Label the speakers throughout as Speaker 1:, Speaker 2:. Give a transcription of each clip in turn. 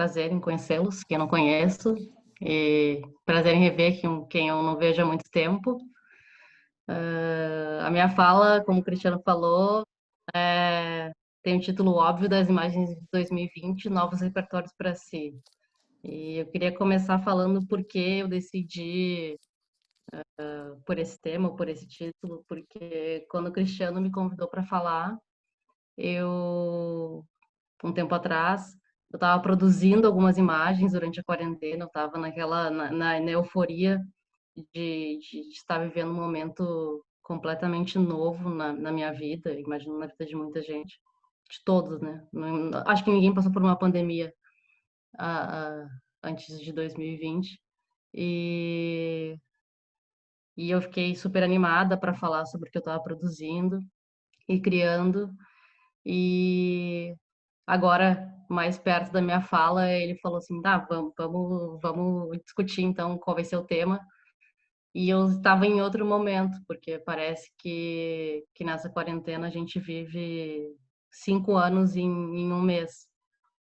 Speaker 1: prazer em conhecê-los, quem eu não conheço, e prazer em rever quem eu não vejo há muito tempo. A minha fala, como o Cristiano falou, tem o título óbvio das imagens de 2020, novos repertórios para si. E eu queria começar falando por que eu decidi por esse tema, por esse título, porque quando o Cristiano me convidou para falar, eu um tempo atrás. Eu estava produzindo algumas imagens durante a quarentena, eu estava na euforia de estar vivendo um momento completamente novo na minha vida, imagino na vida de muita gente, de todos, né? Acho que ninguém passou por uma pandemia ah, ah, antes de 2020. E, vinte. E eu fiquei super animada para falar sobre o que eu estava produzindo e criando. E agora, mais perto da minha fala, ele falou assim: tá, vamos discutir então qual vai ser o tema. E eu estava em outro momento, porque parece que nessa quarentena a gente vive 5 anos em um mês.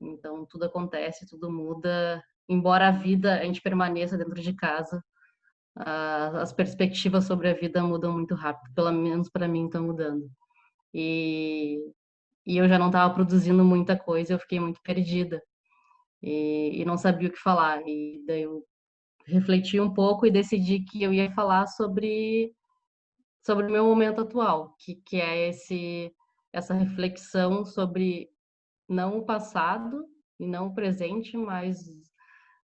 Speaker 1: Então tudo acontece, tudo muda. Embora a vida, a gente permaneça dentro de casa, as perspectivas sobre a vida mudam muito rápido, pelo menos para mim estão mudando. E, e eu já não estava produzindo muita coisa, eu fiquei muito perdida e não sabia o que falar. E daí eu refleti um pouco e decidi que eu ia falar sobre o meu momento atual, que é essa reflexão sobre não o passado e não o presente, mas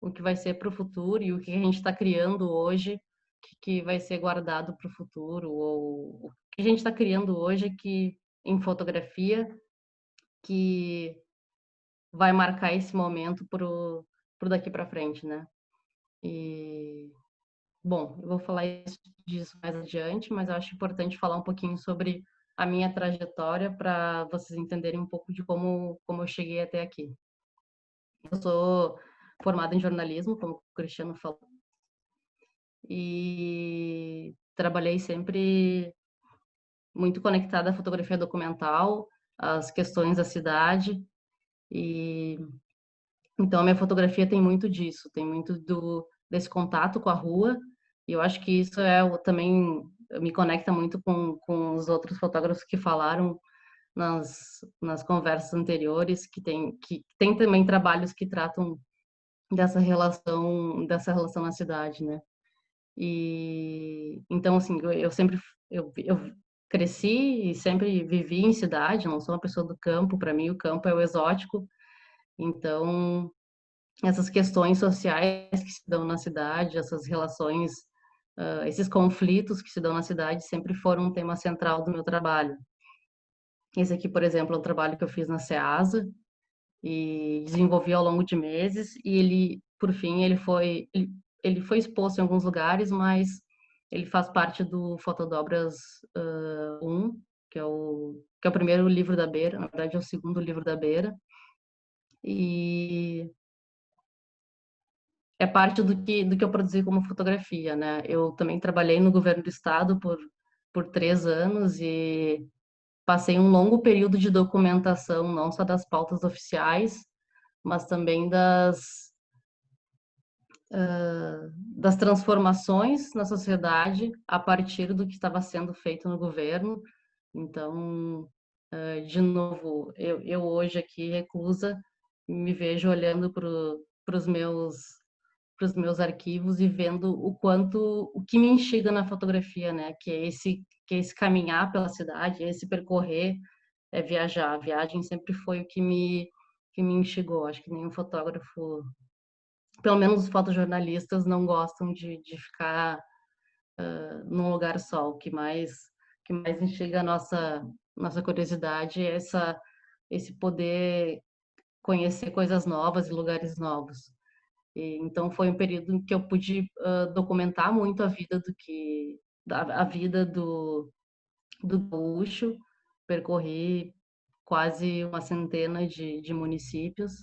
Speaker 1: o que vai ser para o futuro e o que a gente está criando hoje que vai ser guardado para o futuro, ou o que a gente está criando hoje que em fotografia que vai marcar esse momento pro daqui para frente, né? E bom, eu vou falar disso mais adiante, mas eu acho importante falar um pouquinho sobre a minha trajetória para vocês entenderem um pouco de como eu cheguei até aqui. Eu sou formada em jornalismo, como o Cristiano falou, e trabalhei sempre muito conectada à fotografia documental, às questões da cidade, e então a minha fotografia tem muito disso, tem muito desse contato com a rua, e eu acho que isso também me conecta muito com os outros fotógrafos que falaram nas conversas anteriores, que tem também trabalhos que tratam dessa relação na cidade, né? E então assim, eu sempre eu cresci e sempre vivi em cidade, não sou uma pessoa do campo, para mim o campo é o exótico. Então, essas questões sociais que se dão na cidade, essas relações, esses conflitos que se dão na cidade sempre foram um tema central do meu trabalho. Esse aqui, por exemplo, é um trabalho que eu fiz na Ceasa e desenvolvi ao longo de meses e ele, por fim, ele foi exposto em alguns lugares, mas ele faz parte do Fotodobras 1, que é o primeiro livro da Beira, na verdade é o segundo livro da Beira, e é parte do que eu produzi como fotografia, né? Eu também trabalhei no governo do estado por 3 anos e passei um longo período de documentação, não só das pautas oficiais, mas também das transformações na sociedade a partir do que estava sendo feito no governo. Então, de novo, eu hoje aqui reclusa, me vejo olhando para os meus arquivos e vendo o que me instiga na fotografia, né? Que é esse caminhar pela cidade, esse percorrer, é viajar. A viagem sempre foi o que me instigou. Acho que nenhum fotógrafo, pelo menos os fotojornalistas, não gostam de ficar num lugar só. O que mais instiga a nossa curiosidade é esse poder conhecer coisas novas e lugares novos. Então foi um período em que eu pude documentar muito a vida do gaúcho, percorri quase uma centena de municípios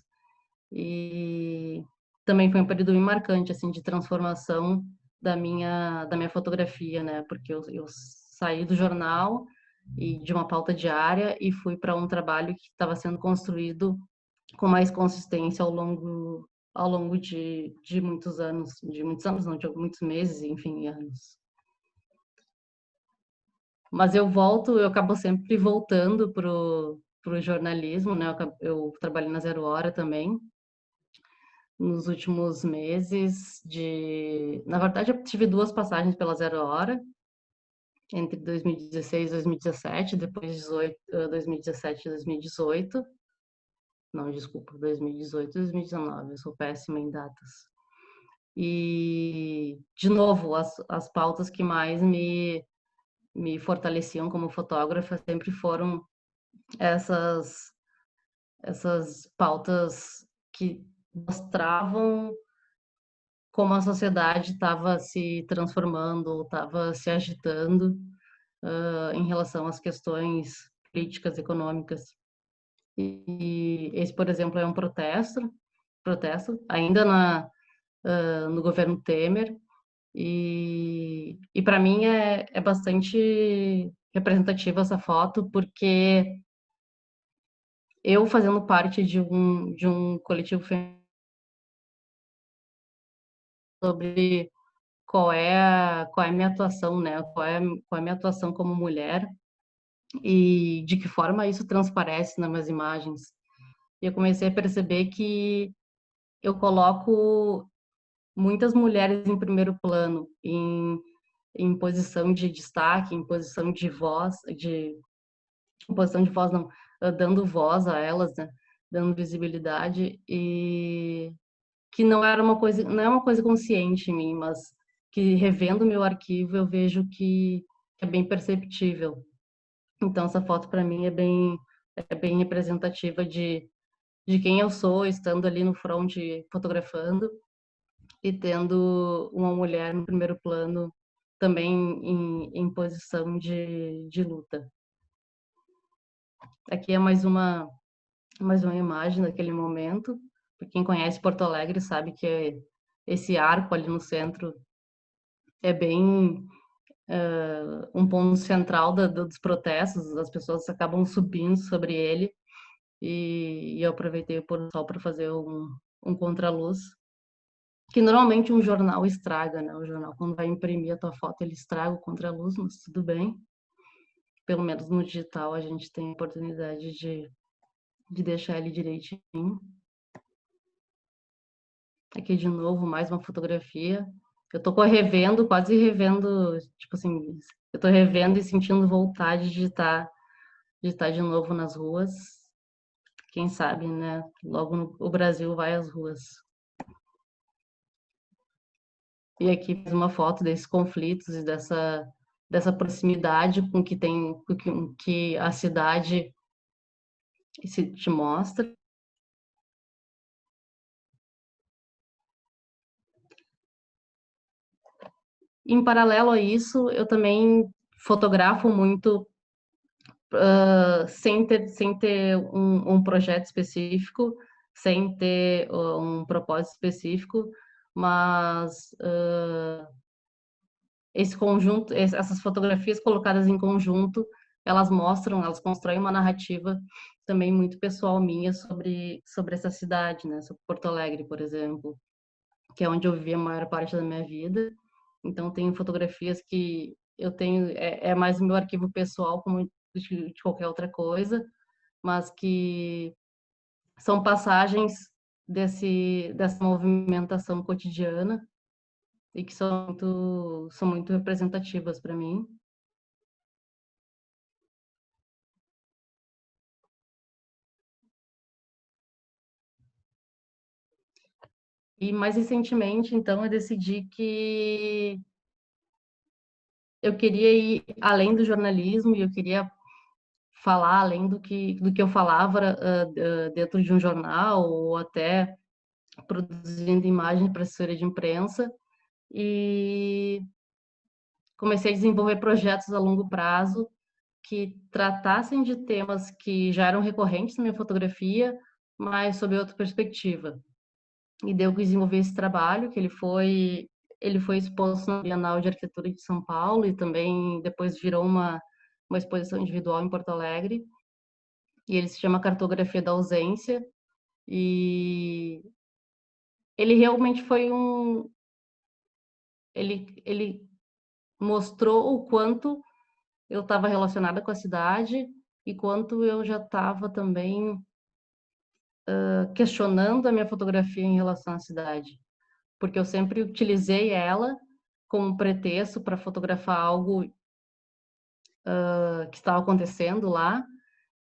Speaker 1: e também foi um período bem marcante assim de transformação da minha fotografia, né? Porque eu saí do jornal e de uma pauta diária e fui para um trabalho que estava sendo construído com mais consistência ao longo de muitos anos, não, de muitos meses, enfim, anos. Mas eu acabo sempre voltando pro jornalismo, né? Eu trabalhei na Zero Hora também, nos últimos meses na verdade, eu tive duas passagens pela Zero Hora, entre 2016 e 2017, depois 2017 e 2018. Não, desculpa, 2018 e 2019, eu sou péssima em datas. E, de novo, as pautas que mais me fortaleciam como fotógrafa sempre foram essas, essas pautas que mostravam como a sociedade estava se transformando, estava se agitando, em relação às questões políticas, econômicas. E esse, por exemplo, é um protesto ainda no governo Temer, e para mim é bastante representativa essa foto, porque eu fazendo parte de um coletivo feminino sobre qual é a minha atuação, né? Qual é a minha atuação como mulher e de que forma isso transparece nas minhas imagens. E eu comecei a perceber que eu coloco muitas mulheres em primeiro plano, em posição de destaque, em posição de voz, em posição de voz não, dando voz a elas, né? Dando visibilidade, e que não é uma coisa consciente em mim, mas que revendo meu arquivo eu vejo que é bem perceptível. Então essa foto para mim é bem representativa de quem eu sou, estando ali no front fotografando e tendo uma mulher no primeiro plano também em posição de luta. Aqui é mais uma imagem daquele momento. Para quem conhece Porto Alegre sabe que esse arco ali no centro é bem um ponto central dos protestos, as pessoas acabam subindo sobre ele, e eu aproveitei o pôr do sol para fazer um contraluz, que normalmente um jornal estraga, né? O jornal, quando vai imprimir a tua foto, ele estraga o contraluz, mas tudo bem. Pelo menos no digital a gente tem a oportunidade de deixar ele direitinho. Aqui de novo, mais uma fotografia. Eu tô revendo, quase revendo, tipo assim, eu tô revendo e sentindo vontade de estar de novo nas ruas. Quem sabe, né? Logo o Brasil vai às ruas. E aqui fiz uma foto desses conflitos e dessa proximidade com que a cidade se te mostra. Em paralelo a isso, eu também fotografo muito, sem ter um projeto específico, sem ter um propósito específico, mas esse conjunto, essas fotografias colocadas em conjunto, elas constroem uma narrativa também muito pessoal minha sobre essa cidade, né? Sobre Porto Alegre, por exemplo, que é onde eu vivi a maior parte da minha vida. Então, tenho fotografias que eu tenho, é mais o meu arquivo pessoal, como de qualquer outra coisa, mas que são passagens dessa movimentação cotidiana e que são muito representativas para mim. E mais recentemente, então, eu decidi que eu queria ir além do jornalismo e eu queria falar além do que eu falava dentro de um jornal ou até produzindo imagem para assessoria de imprensa, e comecei a desenvolver projetos a longo prazo que tratassem de temas que já eram recorrentes na minha fotografia, mas sob outra perspectiva. E deu que desenvolver esse trabalho, que ele foi exposto na Bienal de Arquitetura de São Paulo e também depois virou uma exposição individual em Porto Alegre. E ele se chama Cartografia da Ausência. E ele realmente foi ele mostrou o quanto eu estava relacionada com a cidade e quanto eu já estava também questionando a minha fotografia em relação à cidade, porque eu sempre utilizei ela como pretexto para fotografar algo que estava acontecendo lá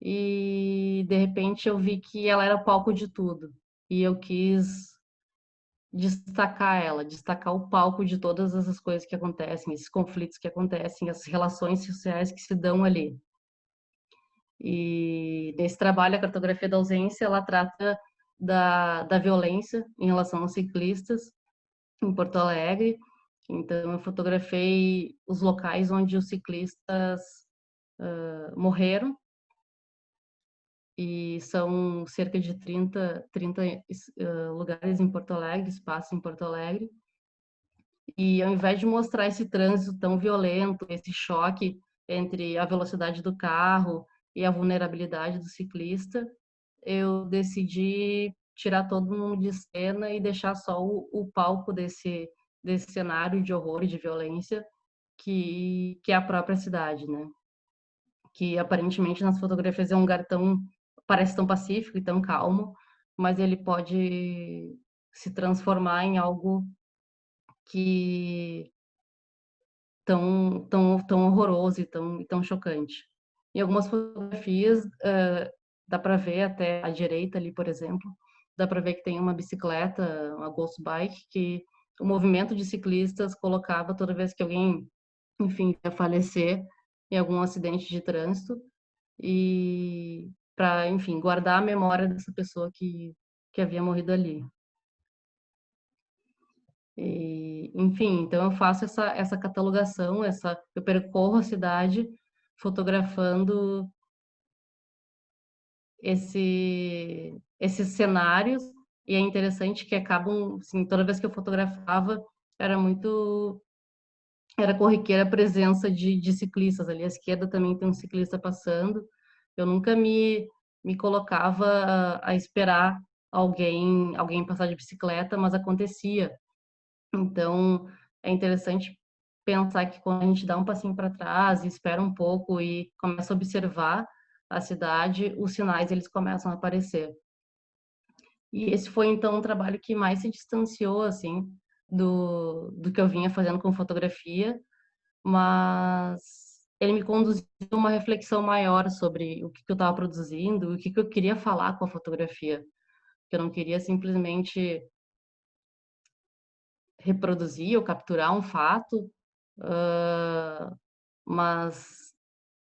Speaker 1: e de repente eu vi que ela era palco de tudo e eu quis destacar ela, destacar o palco de todas essas coisas que acontecem, esses conflitos que acontecem, as relações sociais que se dão ali. E nesse trabalho, a cartografia da ausência, ela trata da violência em relação aos ciclistas em Porto Alegre. Então, eu fotografei os locais onde os ciclistas morreram, e são cerca de 30 lugares em Porto Alegre, espaços em Porto Alegre. E ao invés de mostrar esse trânsito tão violento, esse choque entre a velocidade do carro e a vulnerabilidade do ciclista, eu decidi tirar todo mundo de cena e deixar só o palco desse cenário de horror e de violência que é a própria cidade, né? Que aparentemente nas fotografias é um lugar tão, parece tão pacífico e tão calmo, mas ele pode se transformar em algo que tão horroroso e tão chocante. Em algumas fotografias, dá para ver até à direita ali, por exemplo, dá para ver que tem uma bicicleta, uma Ghost Bike, que o movimento de ciclistas colocava toda vez que alguém, enfim, ia falecer em algum acidente de trânsito e para, enfim, guardar a memória dessa pessoa que havia morrido ali. E, enfim, então eu faço essa catalogação, eu percorro a cidade fotografando esses cenários, e é interessante que acabam, assim, toda vez que eu fotografava, era muito, era corriqueira a presença de ciclistas ali, à esquerda também tem um ciclista passando, eu nunca me colocava a esperar alguém passar de bicicleta, mas acontecia. Então, é interessante pensar que quando a gente dá um passinho para trás, espera um pouco e começa a observar a cidade, os sinais eles começam a aparecer. E esse foi então um trabalho que mais se distanciou assim do que eu vinha fazendo com fotografia, mas ele me conduziu a uma reflexão maior sobre o que eu estava produzindo, o que eu queria falar com a fotografia. Que eu não queria simplesmente reproduzir ou capturar um fato, mas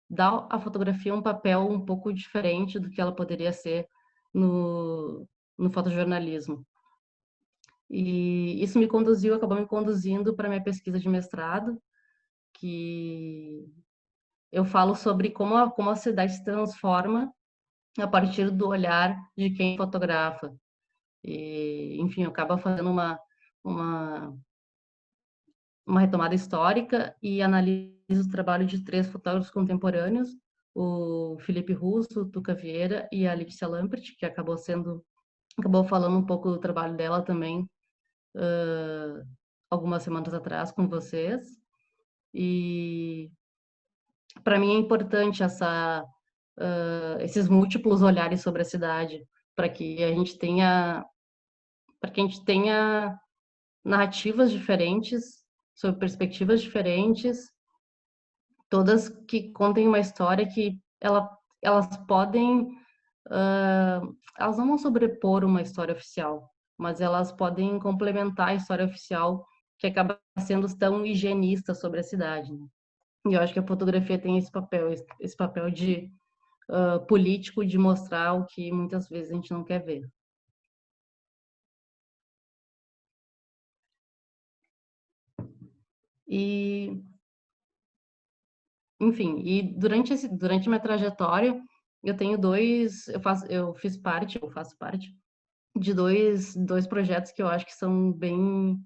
Speaker 1: dá à fotografia um papel um pouco diferente do que ela poderia ser no fotojornalismo. E isso acabou me conduzindo para minha pesquisa de mestrado, que eu falo sobre como a cidade se transforma a partir do olhar de quem fotografa. E, enfim, eu acabo fazendo uma, uma retomada histórica e analiso o trabalho de três fotógrafos contemporâneos, o Felipe Russo, o Tuca Vieira e a Letícia Lampert, que acabou falando um pouco do trabalho dela também algumas semanas atrás com vocês. E para mim é importante esses múltiplos olhares sobre a cidade, para que a gente tenha para que a gente tenha narrativas diferentes, sobre perspectivas diferentes, todas que contem uma história que elas podem, elas não vão sobrepor uma história oficial, mas elas podem complementar a história oficial que acaba sendo tão higienista sobre a cidade, né? E eu acho que a fotografia tem esse papel de político de mostrar o que muitas vezes a gente não quer ver. E, enfim, durante minha trajetória, eu faço parte de dois projetos que eu acho que são bem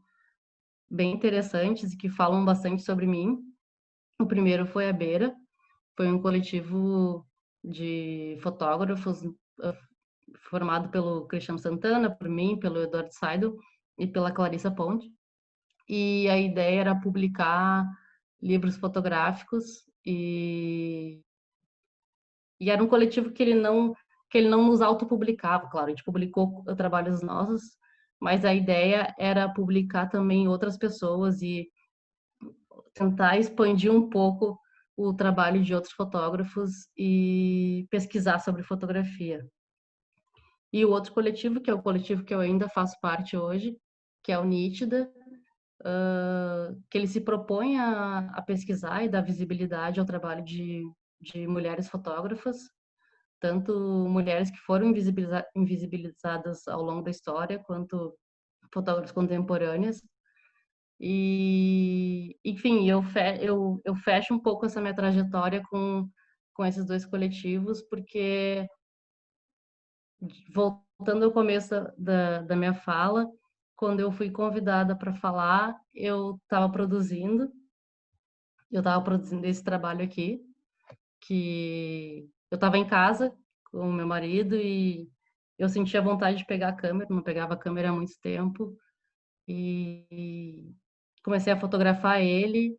Speaker 1: interessantes e que falam bastante sobre mim. O primeiro foi a Beira, foi um coletivo de fotógrafos formado pelo Cristiano Santana, por mim, pelo Eduardo Seidel e pela Clarissa Ponte. E a ideia era publicar livros fotográficos e era um coletivo que ele não nos autopublicava, claro, a gente publicou trabalhos nossos, mas a ideia era publicar também outras pessoas e tentar expandir um pouco o trabalho de outros fotógrafos e pesquisar sobre fotografia. E o outro coletivo, que é o coletivo que eu ainda faço parte hoje, que é o Nítida, que ele se propõe a pesquisar e dar visibilidade ao trabalho de mulheres fotógrafas, tanto mulheres que foram invisibilizadas ao longo da história, quanto fotógrafas contemporâneas. E, enfim, eu fecho um pouco essa minha trajetória com esses dois coletivos, porque, voltando ao começo da minha fala, quando eu fui convidada para falar, eu estava produzindo esse trabalho aqui, que eu estava em casa com o meu marido e eu sentia vontade de pegar a câmera, não pegava a câmera há muito tempo, e comecei a fotografar ele,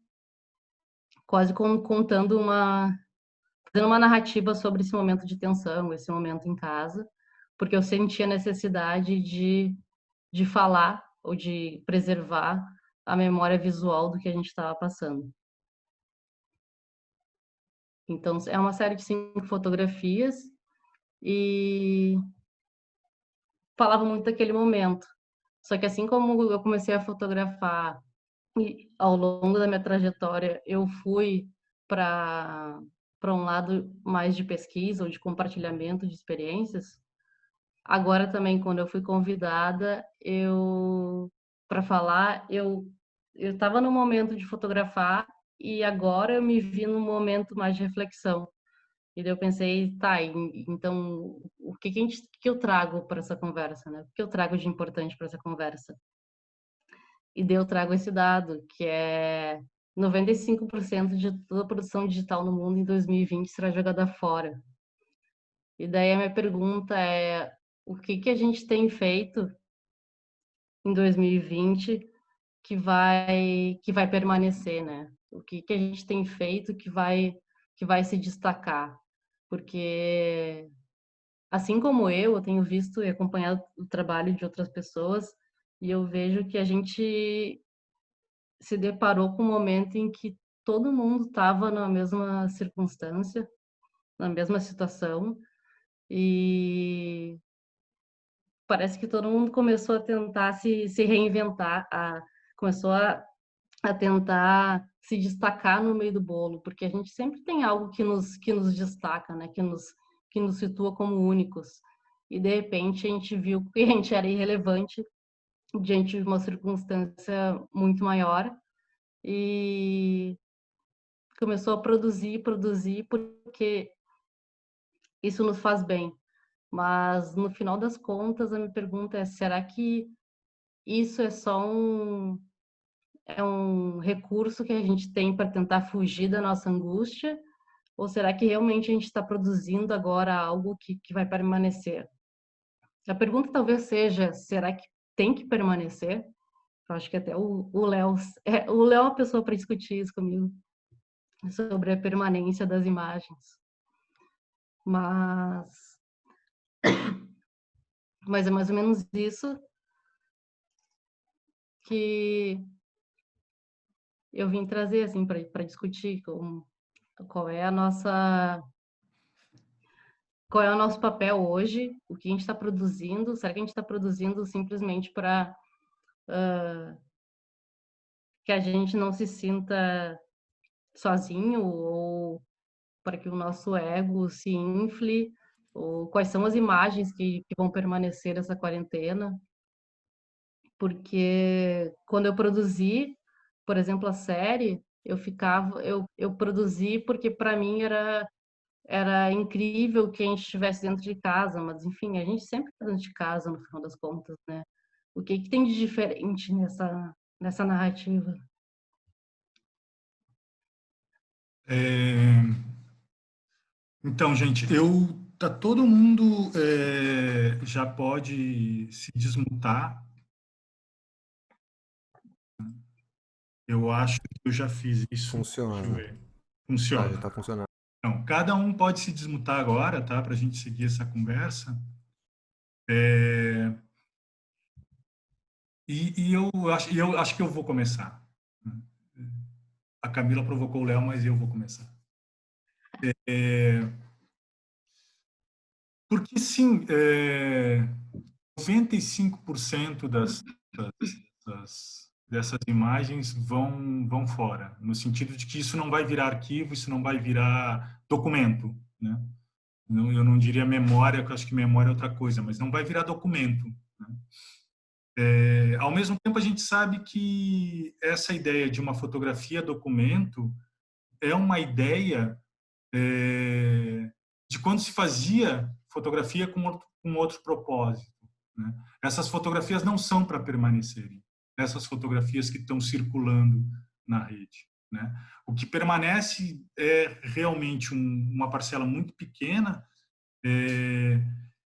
Speaker 1: quase como fazendo uma narrativa sobre esse momento de tensão, esse momento em casa, porque eu sentia necessidade de falar ou de preservar a memória visual do que a gente estava passando. Então, é uma série de 5 fotografias e falava muito daquele momento. Só que assim como eu comecei a fotografar e ao longo da minha trajetória eu fui para um lado mais de pesquisa ou de compartilhamento de experiências, agora também quando eu fui convidada, eu para falar, eu estava no momento de fotografar e agora eu me vi num momento mais de reflexão. E daí eu pensei, tá, então o que que eu trago para essa conversa, né? O que eu trago de importante para essa conversa? E daí eu trago esse dado, que é 95% de toda a produção digital no mundo em 2020 será jogada fora. E daí a minha pergunta é, o que que a gente tem feito em 2020 que vai permanecer, né? O que que a gente tem feito que vai se destacar? Porque assim como eu tenho visto e acompanhado o trabalho de outras pessoas e eu vejo que a gente se deparou com um momento em que todo mundo estava na mesma circunstância, na mesma situação, e parece que todo mundo começou a tentar se reinventar, começou a tentar se destacar no meio do bolo, porque a gente sempre tem algo que nos destaca, né? Que nos situa como únicos. E de repente a gente viu que a gente era irrelevante diante de uma circunstância muito maior e começou a produzir, porque isso nos faz bem. Mas no final das contas, a minha pergunta é: será que isso é um recurso que a gente tem para tentar fugir da nossa angústia? Ou será que realmente a gente está produzindo agora algo que vai permanecer? A pergunta talvez seja: será que tem que permanecer? Eu acho que até o Léo o Léo é uma pessoa para discutir isso comigo, sobre a permanência das imagens. Mas, mas é mais ou menos isso que eu vim trazer assim para discutir qual é a nossa qual é o nosso papel hoje, o que a gente está produzindo, será que a gente está produzindo simplesmente para que a gente não se sinta sozinho ou para que o nosso ego se infle, ou quais são as imagens que vão permanecer essa quarentena? Porque quando eu produzi, por exemplo, a série, eu produzi porque para mim era incrível que a gente estivesse dentro de casa, mas enfim, a gente sempre está dentro de casa no final das contas, né? O que que tem de diferente nessa narrativa?
Speaker 2: É, então, gente, eu Tá todo mundo já pode se desmutar. Eu acho que eu já fiz isso. Deixa eu
Speaker 3: Funciona.
Speaker 2: ver.
Speaker 3: Tá, já
Speaker 2: Funciona.
Speaker 3: tá funcionando.
Speaker 2: Então, cada um pode se desmutar agora, tá? Para a gente seguir essa conversa. É, e eu acho que eu vou começar. A Camila provocou o Léo, mas eu vou começar. É, porque, sim, 95% dessas imagens vão fora, no sentido de que isso não vai virar arquivo, isso não vai virar documento, né? Eu não diria memória, porque eu acho que memória é outra coisa, mas não vai virar documento, né? Ao mesmo tempo, a gente sabe que essa ideia de uma fotografia documento é uma ideia de quando se fazia fotografia com outro propósito, né? Essas fotografias não são para permanecerem, essas fotografias que estão circulando na rede, né? O que permanece é realmente uma parcela muito pequena, é,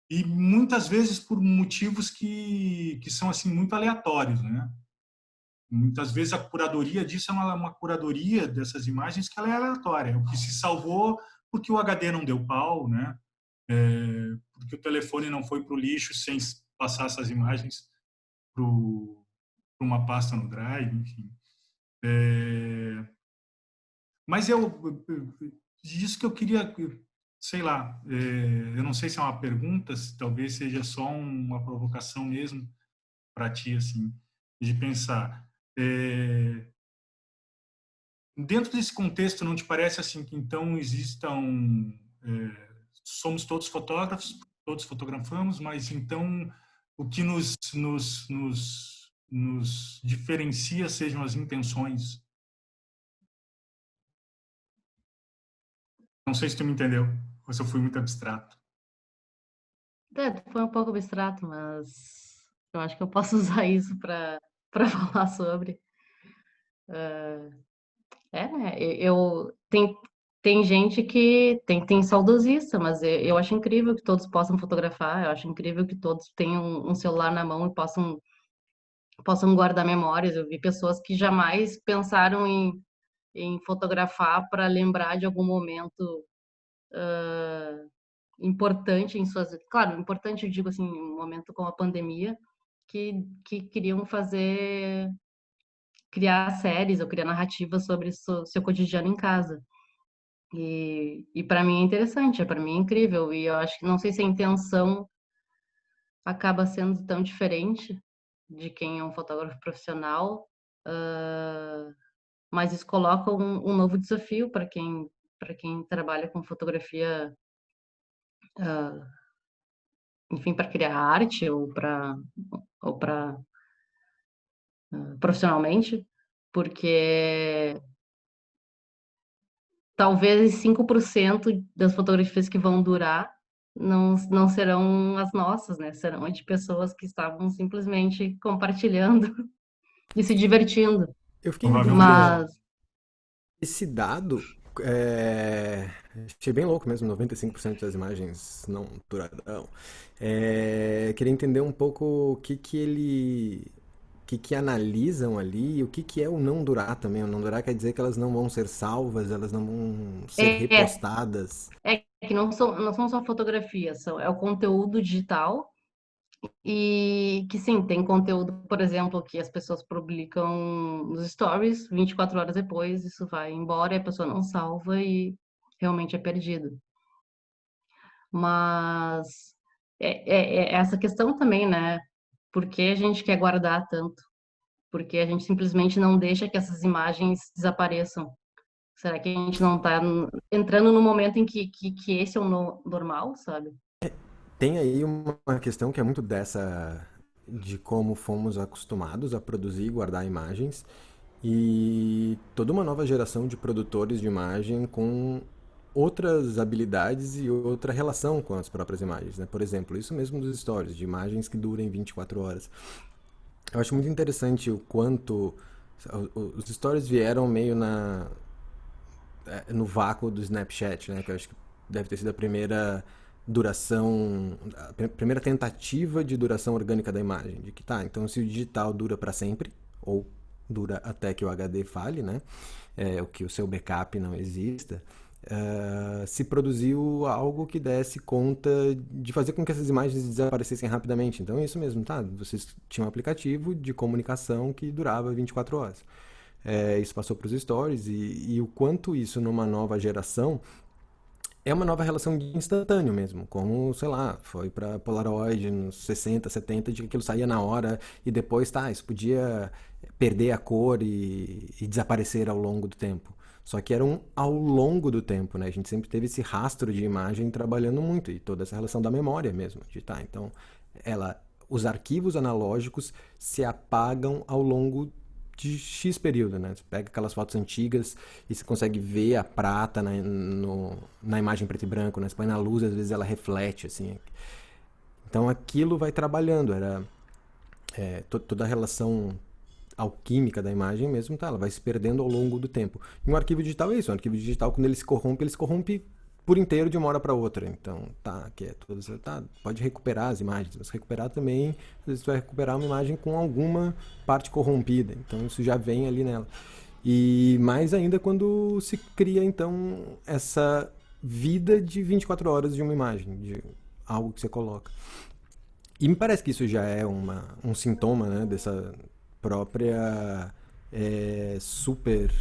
Speaker 2: e muitas vezes por motivos que são assim muito aleatórios, né? Muitas vezes a curadoria disso é uma curadoria dessas imagens que ela é aleatória. O que se salvou porque o HD não deu pau, né? Porque o telefone não foi para o lixo sem passar essas imagens para uma pasta no Drive, enfim. É, mas disso que eu queria, sei lá, eu não sei se é uma pergunta, se talvez seja só uma provocação mesmo para ti, assim, de pensar. Dentro desse contexto, não te parece assim que então existam, somos todos fotógrafos, todos fotografamos, mas então o que nos diferencia sejam as intenções? Não sei se tu me entendeu, ou se eu fui muito abstrato.
Speaker 1: Foi um pouco abstrato, mas eu acho que eu posso usar isso para falar sobre. Né? Tem gente que tem saudosista, mas eu acho incrível que todos possam fotografar, eu acho incrível que todos tenham um celular na mão e possam guardar memórias. Eu vi pessoas que jamais pensaram em fotografar para lembrar de algum momento importante em suas, claro, importante eu digo assim, um momento como a pandemia, que queriam criar séries ou criar narrativas sobre seu cotidiano em casa. E para mim é interessante, para mim é incrível. E eu acho que não sei se a intenção acaba sendo tão diferente de quem é um fotógrafo profissional, mas isso coloca um novo desafio para quem trabalha com fotografia, enfim, para criar arte ou para profissionalmente, porque talvez 5% das fotografias que vão durar não serão as nossas, né? Serão de pessoas que estavam simplesmente compartilhando e se divertindo.
Speaker 3: Eu fiquei em dúvida,
Speaker 2: Provavelmente.
Speaker 1: Mas
Speaker 3: esse dado, é... achei bem louco mesmo, 95% das imagens não durarão. Queria entender um pouco o que analisam ali e o que é o não durar também. O não durar quer dizer que elas não vão ser salvas, elas não vão ser
Speaker 1: é,
Speaker 3: repostadas.
Speaker 1: é que não são só fotografias, é o conteúdo digital e que sim, tem conteúdo, por exemplo, que as pessoas publicam nos stories, 24 horas depois, isso vai embora e a pessoa não salva e realmente é perdido. Mas é essa questão também, né? Por que a gente quer guardar tanto? Porque a gente simplesmente não deixa que essas imagens desapareçam. Será que a gente não está entrando no momento em que esse é o normal, sabe?
Speaker 3: Tem aí uma questão que é muito dessa de como fomos acostumados a produzir e guardar imagens e toda uma nova geração de produtores de imagem com outras habilidades e outra relação com as próprias imagens, né? Por exemplo, isso mesmo dos stories, de imagens que durem 24 horas. Eu acho muito interessante o quanto os stories vieram meio no vácuo do Snapchat, né? Que eu acho que deve ter sido a primeira duração, a primeira tentativa de duração orgânica da imagem, de que tá, então se o digital dura para sempre, ou dura até que o HD falhe, né? O que o seu backup não exista, se produziu algo que desse conta de fazer com que essas imagens desaparecessem rapidamente. Então é isso mesmo, tá? Vocês tinham um aplicativo de comunicação que durava 24 horas. Isso passou para os stories e o quanto isso numa nova geração é uma nova relação de instantâneo mesmo, como, sei lá, foi para Polaroid nos 60, 70, de que aquilo saía na hora e depois, tá, isso podia perder a cor e desaparecer ao longo do tempo. Só que era um ao longo do tempo, né? A gente sempre teve esse rastro de imagem trabalhando muito e toda essa relação da memória mesmo, de tá, então os arquivos analógicos se apagam ao longo de X período, né? Você pega aquelas fotos antigas e você consegue ver a prata na imagem preto e branco, né? Você põe na luz, às vezes ela reflete, assim. Então aquilo vai trabalhando, toda a relação alquímica da imagem mesmo, tá? Ela vai se perdendo ao longo do tempo. E um arquivo digital é isso, um arquivo digital quando ele se corrompe por inteiro de uma hora para outra. Então, pode recuperar as imagens, mas recuperar também, às vezes você vai recuperar uma imagem com alguma parte corrompida. Então, isso já vem ali nela. E mais ainda quando se cria, então, essa vida de 24 horas de uma imagem, de algo que você coloca. E me parece que isso já é um sintoma, né, dessa própria super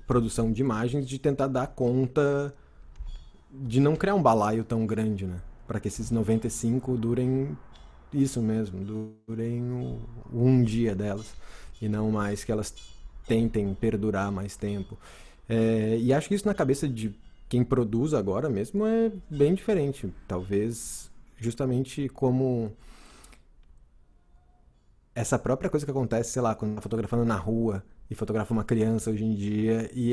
Speaker 3: produção de imagens, de tentar dar conta de não criar um balaio tão grande, né? Para que esses 95 durem isso mesmo, durem um dia delas e não mais que elas tentem perdurar mais tempo. E acho que isso na cabeça de quem produz agora mesmo é bem diferente. Talvez justamente como essa própria coisa que acontece, sei lá, quando tá fotografando na rua e fotografa uma criança hoje em dia e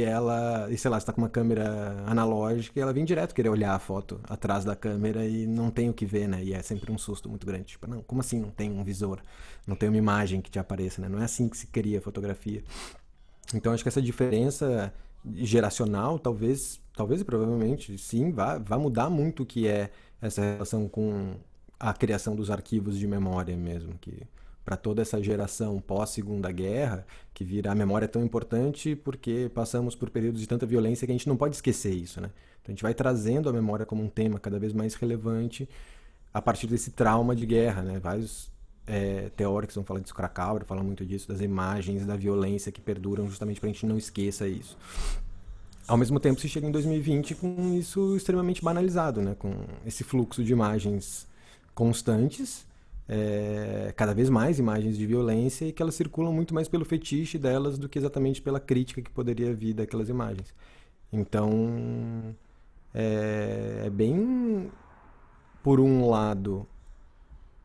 Speaker 3: sei lá, você tá com uma câmera analógica e ela vem direto querer olhar a foto atrás da câmera e não tem o que ver, né? E é sempre um susto muito grande. Tipo, não, como assim não tem um visor? Não tem uma imagem que te apareça, né? Não é assim que se cria fotografia. Então acho que essa diferença geracional, talvez e provavelmente, sim, vai mudar muito o que é essa relação com a criação dos arquivos de memória mesmo, que para toda essa geração pós-Segunda Guerra, que vira a memória é tão importante porque passamos por períodos de tanta violência que a gente não pode esquecer isso, né? Então a gente vai trazendo a memória como um tema cada vez mais relevante a partir desse trauma de guerra, né? Vários teóricos vão falar disso, Krakauer fala muito disso, das imagens da violência que perduram justamente para a gente não esqueça isso. Ao mesmo tempo, se chega em 2020 com isso extremamente banalizado, né? Com esse fluxo de imagens constantes, cada vez mais imagens de violência e que elas circulam muito mais pelo fetiche delas do que exatamente pela crítica que poderia vir daquelas imagens. Então, é bem, por um lado,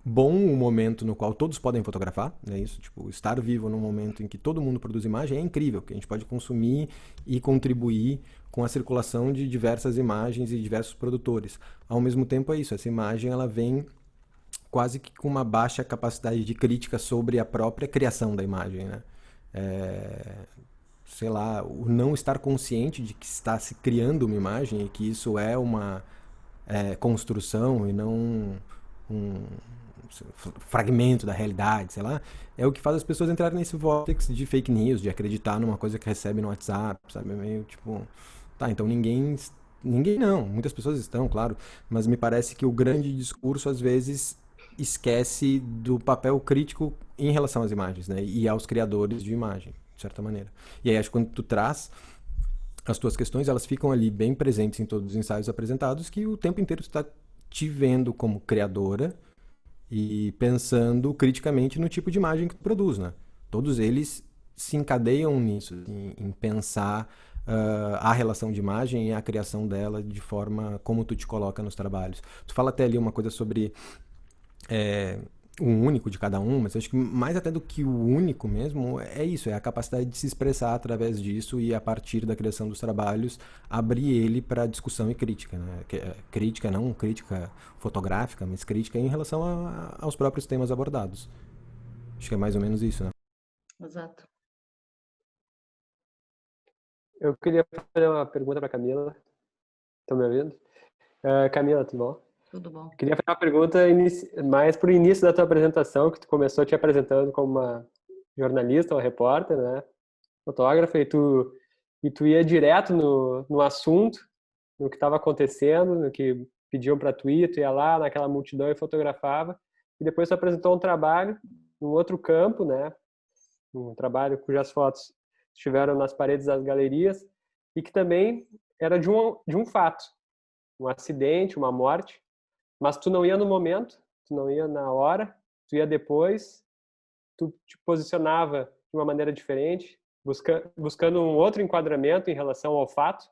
Speaker 3: bom o momento no qual todos podem fotografar, né? Isso, tipo, estar vivo num momento em que todo mundo produz imagem é incrível, que a gente pode consumir e contribuir com a circulação de diversas imagens e diversos produtores. Ao mesmo tempo é isso, essa imagem ela vem quase que com uma baixa capacidade de crítica sobre a própria criação da imagem, né? Sei lá, o não estar consciente de que está se criando uma imagem e que isso é uma construção e não um fragmento da realidade, sei lá, é o que faz as pessoas entrarem nesse vórtice de fake news, de acreditar numa coisa que recebe no WhatsApp, sabe? É meio tipo, tá, então ninguém não, muitas pessoas estão, claro, mas me parece que o grande discurso às vezes esquece do papel crítico em relação às imagens, né? E aos criadores de imagem, de certa maneira. E aí acho que quando tu traz as tuas questões, elas ficam ali bem presentes em todos os ensaios apresentados, que o tempo inteiro tu está te vendo como criadora e pensando criticamente no tipo de imagem que tu produz, né? Todos eles se encadeiam nisso, em pensar a relação de imagem e a criação dela de forma como tu te coloca nos trabalhos. Tu fala até ali uma coisa sobre um único de cada um, mas eu acho que mais até do que o único mesmo, é isso, é a capacidade de se expressar através disso e a partir da criação dos trabalhos, abrir ele para discussão e crítica, né? Crítica, não crítica fotográfica, mas crítica em relação aos próprios temas abordados. Acho que é mais ou menos isso, né?
Speaker 1: Exato.
Speaker 4: Eu queria fazer uma pergunta para Camila. Estão me ouvindo? Camila, tudo bom?
Speaker 1: Tudo bom.
Speaker 4: Queria fazer uma pergunta mais para o início da tua apresentação, que tu começou te apresentando como uma jornalista ou repórter, né? Fotógrafa, e tu ia direto no assunto, no que estava acontecendo, no que pediam para tu ir, tu ia lá naquela multidão e fotografava. E depois tu apresentou um trabalho num outro campo, né? Um trabalho cujas fotos estiveram nas paredes das galerias e que também era de um fato, um acidente, uma morte, mas tu não ia no momento, tu não ia na hora, tu ia depois, tu te posicionava de uma maneira diferente, buscando um outro enquadramento em relação ao fato.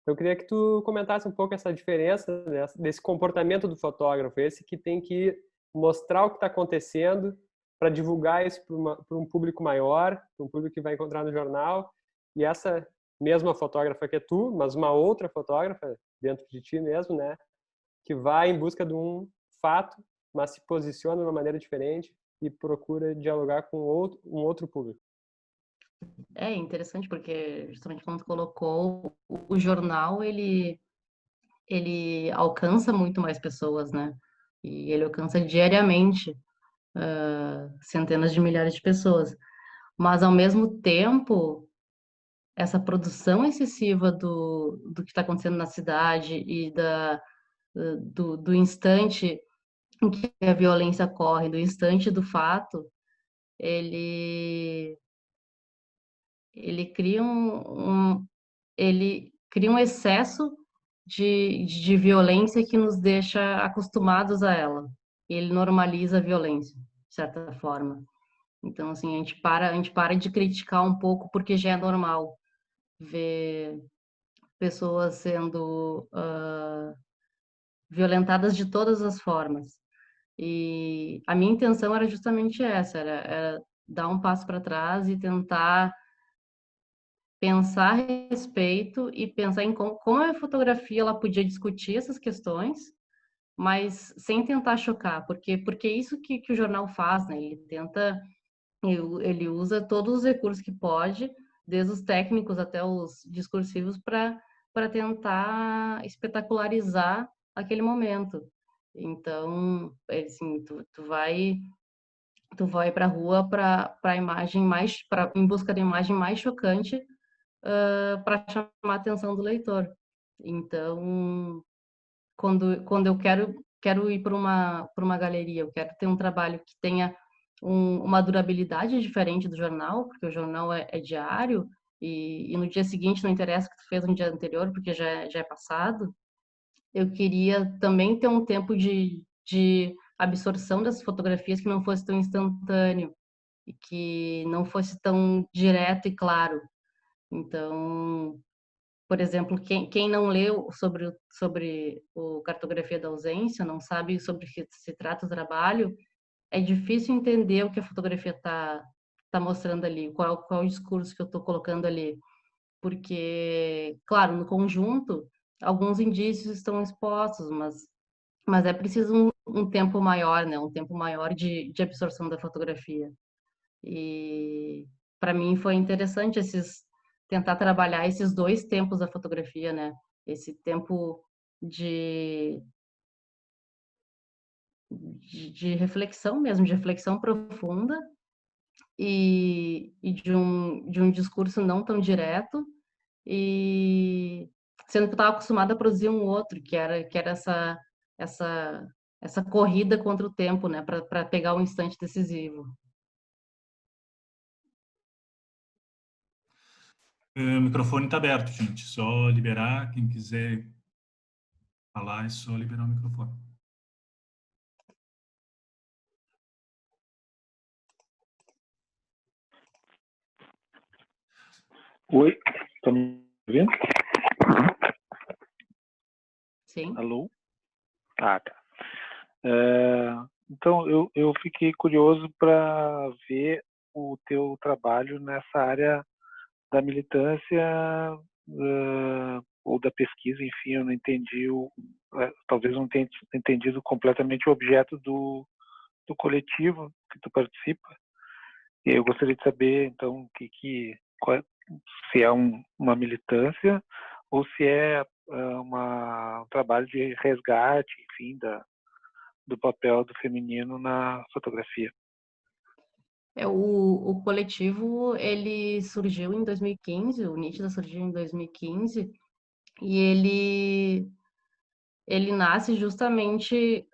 Speaker 4: Eu queria que tu comentasse um pouco essa diferença desse comportamento do fotógrafo, esse que tem que mostrar o que está acontecendo para divulgar isso para um público maior, para um público que vai encontrar no jornal, e essa mesma fotógrafa que é tu, mas uma outra fotógrafa dentro de ti mesmo, né, que vai em busca de um fato, mas se posiciona de uma maneira diferente e procura dialogar com um outro público.
Speaker 1: É interessante porque, justamente como tu colocou, o jornal, ele alcança muito mais pessoas, né? E ele alcança diariamente centenas de milhares de pessoas. Mas, ao mesmo tempo, essa produção excessiva do que está acontecendo na cidade e do instante em que a violência ocorre, do instante do fato, ele, ele cria ele cria um excesso de violência que nos deixa acostumados a ela. Ele normaliza a violência, de certa forma. Então, assim, a gente para de criticar um pouco porque já é normal ver pessoas sendo violentadas de todas as formas. E a minha intenção era justamente essa, era dar um passo para trás e tentar pensar a respeito e pensar em como a fotografia ela podia discutir essas questões, mas sem tentar chocar, porque é isso que o jornal faz, né? Ele usa todos os recursos que pode, desde os técnicos até os discursivos, para tentar espetacularizar aquele momento. Então, assim, tu vai para a rua para a imagem mais, em busca da imagem mais chocante, para chamar a atenção do leitor. Então, quando eu quero ir para uma galeria, eu quero ter um trabalho que tenha uma durabilidade diferente do jornal, porque o jornal é diário, e no dia seguinte não interessa o que tu fez no dia anterior, porque já é passado. Eu queria também ter um tempo de absorção das fotografias que não fosse tão instantâneo e que não fosse tão direto e claro. Então, por exemplo, quem não leu sobre o Cartografia da Ausência, não sabe sobre o que se trata o trabalho, é difícil entender o que a fotografia tá mostrando ali, qual é o discurso que eu estou colocando ali. Porque, claro, no conjunto, alguns indícios estão expostos, mas é preciso um tempo maior, né? Um tempo maior de absorção da fotografia. E para mim foi interessante tentar trabalhar esses dois tempos da fotografia, né? Esse tempo de, de reflexão mesmo, de reflexão profunda e de um discurso não tão direto, e sendo que eu estava acostumada a produzir um outro, que era essa, essa corrida contra o tempo, né? Para pegar o instante decisivo.
Speaker 2: O microfone está aberto, gente. Só liberar. Quem quiser falar, é só liberar o microfone.
Speaker 5: Oi, tá me ouvindo?
Speaker 1: Sim.
Speaker 5: Alô? Ah, tá. Então, eu fiquei curioso para ver o teu trabalho nessa área da militância ou da pesquisa, enfim, eu não entendi, talvez não tenha entendido completamente o objeto do coletivo que tu participa. E eu gostaria de saber, então, se é uma militância ou se é um trabalho de resgate, enfim, do papel do feminino na fotografia.
Speaker 1: O coletivo, ele surgiu em 2015, o Nítida surgiu em 2015, e ele nasce justamente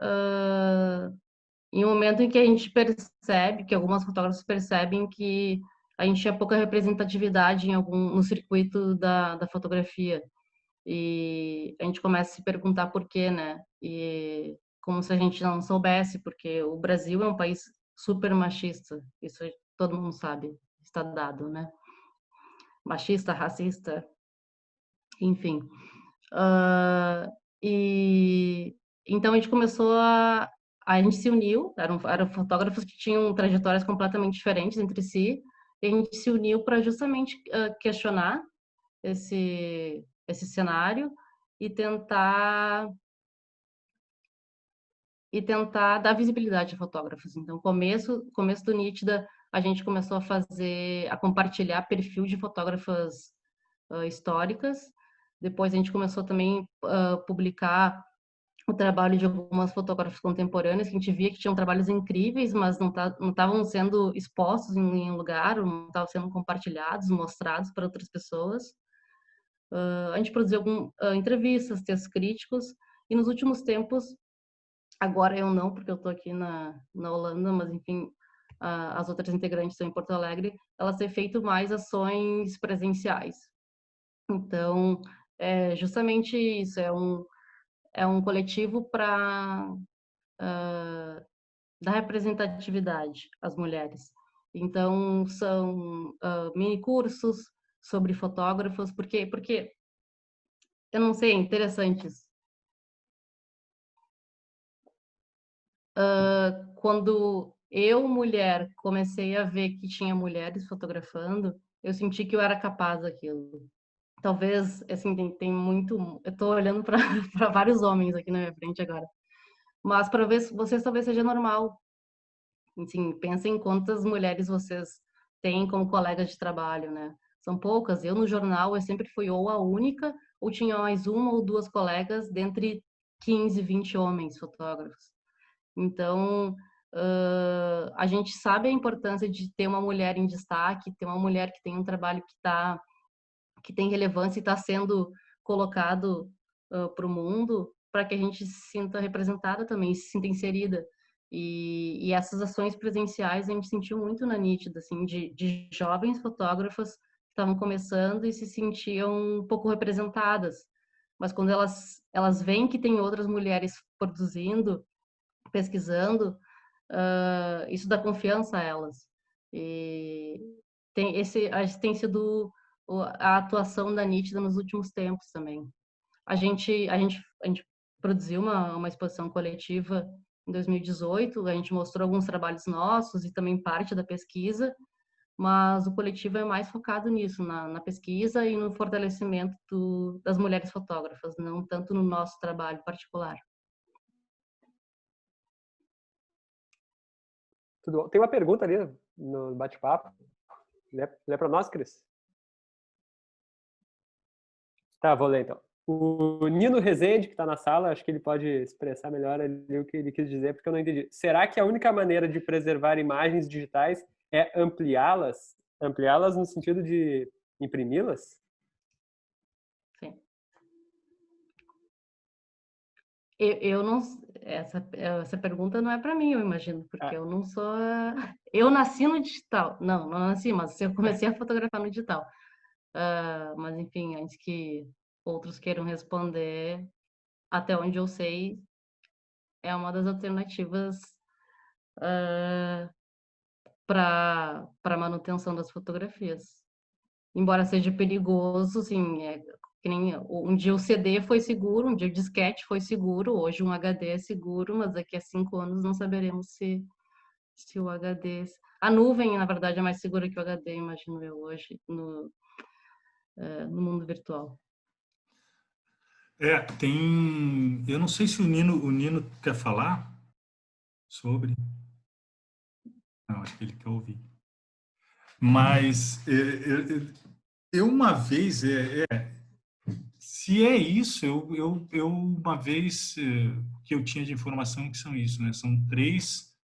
Speaker 1: em um momento em que a gente percebe, que algumas fotógrafos percebem que a gente tinha pouca representatividade no circuito da fotografia. E a gente começa a se perguntar por quê, né? E como se a gente não soubesse, porque o Brasil é um país super machista, isso todo mundo sabe, está dado, né? Machista, racista, enfim. Uh, e então a gente começou a gente se uniu, eram fotógrafos que tinham trajetórias completamente diferentes entre si, e a gente se uniu para justamente questionar esse cenário e tentar dar visibilidade a fotógrafos. Então, começo do Nítida, a gente começou a compartilhar perfil de fotógrafas históricas. Depois a gente começou também a publicar o trabalho de algumas fotógrafas contemporâneas, que a gente via que tinham trabalhos incríveis, mas não estavam sendo expostos em nenhum lugar, não estavam sendo compartilhados, mostrados para outras pessoas. A gente produziu entrevistas, textos críticos, e nos últimos tempos, agora eu não, porque eu estou aqui na Holanda, mas enfim, as outras integrantes estão em Porto Alegre, elas têm feito mais ações presenciais. Então, é justamente isso, é um coletivo para dar representatividade às mulheres. Então, são mini cursos sobre fotógrafos, porque eu não sei, é interessante isso. Quando eu, mulher, comecei a ver que tinha mulheres fotografando, eu senti que eu era capaz daquilo. Talvez, assim, tem muito... Eu tô olhando para vários homens aqui na minha frente agora. Mas para ver vocês talvez seja normal. Assim, pensem em quantas mulheres vocês têm como colegas de trabalho, né? São poucas. Eu, no jornal, eu sempre fui ou a única, ou tinha mais uma ou duas colegas dentre 15, 20 homens fotógrafos. Então, a gente sabe a importância de ter uma mulher em destaque, ter uma mulher que tem um trabalho que tem relevância e está sendo colocado para o mundo, para que a gente se sinta representada também, se sinta inserida. E essas ações presenciais a gente sentiu muito na Nítida, assim, de jovens fotógrafas que estavam começando e se sentiam um pouco representadas. Mas quando elas veem que tem outras mulheres produzindo, pesquisando, isso dá confiança a elas. E tem sido a atuação da Nítida nos últimos tempos também. A gente produziu uma exposição coletiva em 2018, a gente mostrou alguns trabalhos nossos e também parte da pesquisa, mas o coletivo é mais focado nisso, na pesquisa e no fortalecimento das mulheres fotógrafas, não tanto no nosso trabalho particular.
Speaker 4: Tudo bom. Tem uma pergunta ali no bate-papo. Lê para nós, Cris? Tá, vou ler então. O Nino Rezende, que está na sala, acho que ele pode expressar melhor ali o que ele quis dizer, porque eu não entendi. Será que a única maneira de preservar imagens digitais é ampliá-las? Ampliá-las no sentido de imprimi-las?
Speaker 1: Sim. Eu não... Essa pergunta não é para mim, eu imagino, porque eu não sou... Eu nasci no digital. Não nasci, mas eu comecei a fotografar no digital. Mas, enfim, antes que outros queiram responder, até onde eu sei, é uma das alternativas para manutenção das fotografias. Embora seja perigoso, assim, que nem um dia o CD foi seguro, um dia o disquete foi seguro, hoje um HD é seguro, mas daqui a 5 anos não saberemos se o HD... A nuvem, na verdade, é mais segura que o HD, imagino eu, hoje, no mundo virtual.
Speaker 2: Tem... Eu não sei se o Nino quer falar sobre... Não, acho que ele quer ouvir. Mas eu uma vez... Se é isso, eu uma vez que eu tinha de informação que são isso, né? São 3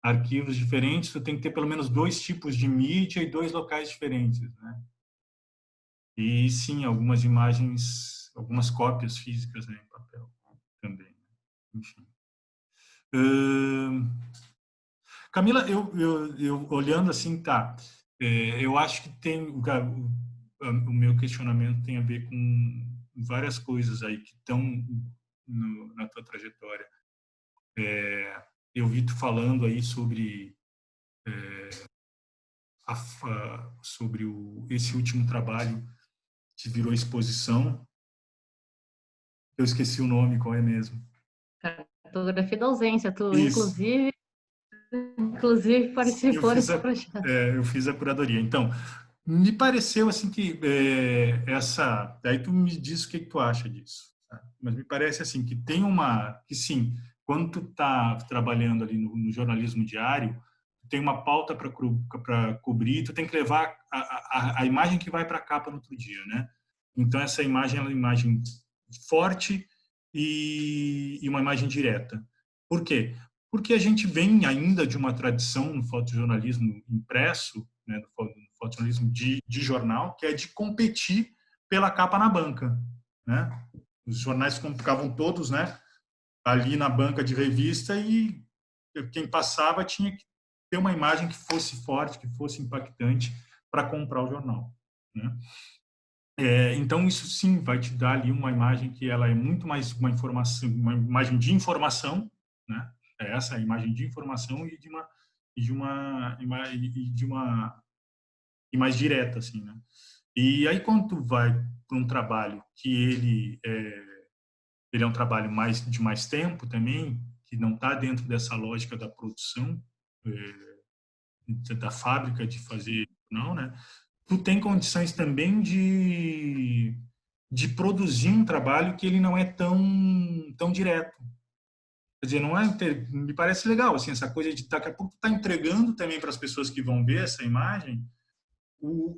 Speaker 2: arquivos diferentes, tu tem que ter pelo menos 2 tipos de mídia e 2 locais diferentes, né? E sim, algumas imagens, algumas cópias físicas, né, em papel também. Enfim. Camila, eu olhando assim, tá, eu acho que tem, o meu questionamento tem a ver com várias coisas aí que estão na tua trajetória. Eu vi tu falando aí sobre sobre esse último trabalho que virou exposição. Eu esqueci o nome, qual é mesmo?
Speaker 1: Cartografia da ausência, tu
Speaker 2: Isso.
Speaker 1: inclusive
Speaker 2: Eu
Speaker 1: participou
Speaker 2: fiz
Speaker 1: desse projeto.
Speaker 2: eu fiz a curadoria. Então, me pareceu assim que essa, daí tu me diz o que tu acha disso, tá? Mas me parece assim que tem que sim, quando tu tá trabalhando ali no jornalismo diário, tu tem uma pauta para cobrir, tu tem que levar a imagem que vai para a capa no outro dia, né? Então essa imagem é uma imagem forte e uma imagem direta. Por quê? Porque a gente vem ainda de uma tradição no fotojornalismo impresso, né, no fotojornalismo de jornal, que é de competir pela capa na banca, né? Os jornais ficavam todos, né, ali na banca de revista e quem passava tinha que ter uma imagem que fosse forte, que fosse impactante para comprar o jornal, né? Então isso sim vai te dar ali uma imagem que ela é muito mais uma informação, uma imagem de informação, né? É essa a imagem de informação e mais direta assim, né? E aí quando tu vai para um trabalho que ele é um trabalho de mais tempo também, que não está dentro dessa lógica da produção, da fábrica de fazer, não, né? Tu tem condições também de produzir um trabalho que ele não é tão direto. Quer dizer, não é, me parece legal, assim, essa coisa de daqui a pouco tu tá entregando também para as pessoas que vão ver essa imagem o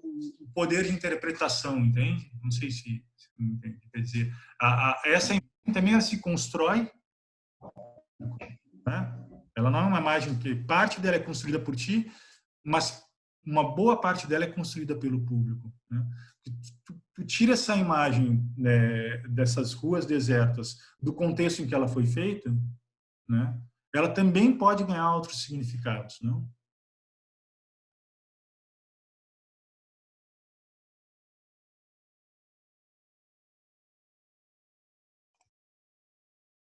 Speaker 2: poder de interpretação, entende? Não sei se me entende. Quer dizer, essa imagem também ela se constrói, né? Ela não é uma imagem que parte dela é construída por ti, mas uma boa parte dela é construída pelo público, né? Tu tira essa imagem, né, dessas ruas desertas do contexto em que ela foi feita, né? Ela também pode ganhar outros significados, não?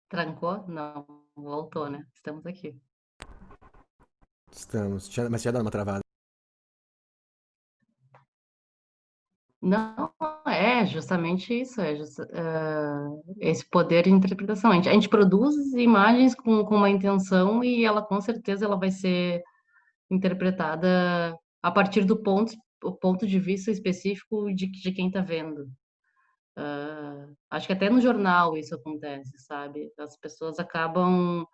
Speaker 1: Trancou? Não, voltou, né? Estamos aqui.
Speaker 3: Estamos. Mas tinha dado uma travada.
Speaker 1: Não, é justamente isso, esse poder de interpretação. A gente produz imagens com uma intenção e ela com certeza ela vai ser interpretada a partir o ponto de vista específico de quem está vendo. Acho que até no jornal isso acontece, sabe? As pessoas acabam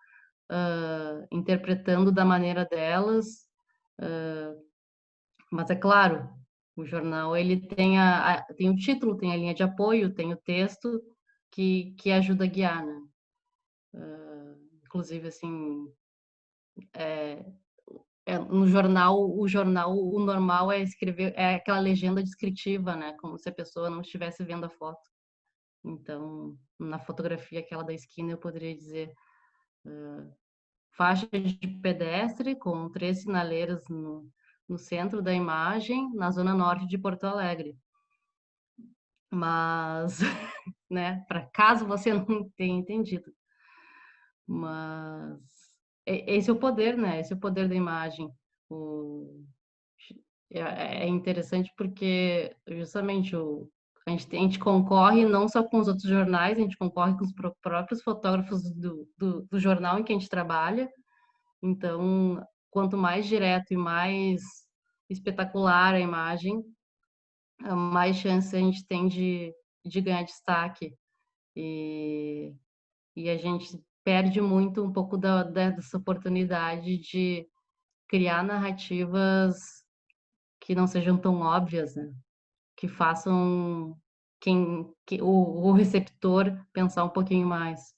Speaker 1: interpretando da maneira delas, mas é claro, o jornal ele tem o título, tem a linha de apoio, tem o texto que ajuda a guiar, né? Inclusive, assim, no jornal, o normal é escrever, é aquela legenda descritiva, né? Como se a pessoa não estivesse vendo a foto. Então, na fotografia, aquela da esquina, eu poderia dizer faixa de pedestre com 3 sinaleiras no centro da imagem, na zona norte de Porto Alegre. Mas, né, para caso você não tenha entendido. Mas esse é o poder, né? Esse é o poder da imagem. O, é interessante porque justamente a gente concorre não só com os outros jornais, a gente concorre com os próprios fotógrafos do jornal em que a gente trabalha. Então, quanto mais direto e mais espetacular a imagem, mais chance a gente tem de ganhar destaque. E, e a gente perde muito um pouco dessa oportunidade de criar narrativas que não sejam tão óbvias, né? Que façam o receptor pensar um pouquinho mais.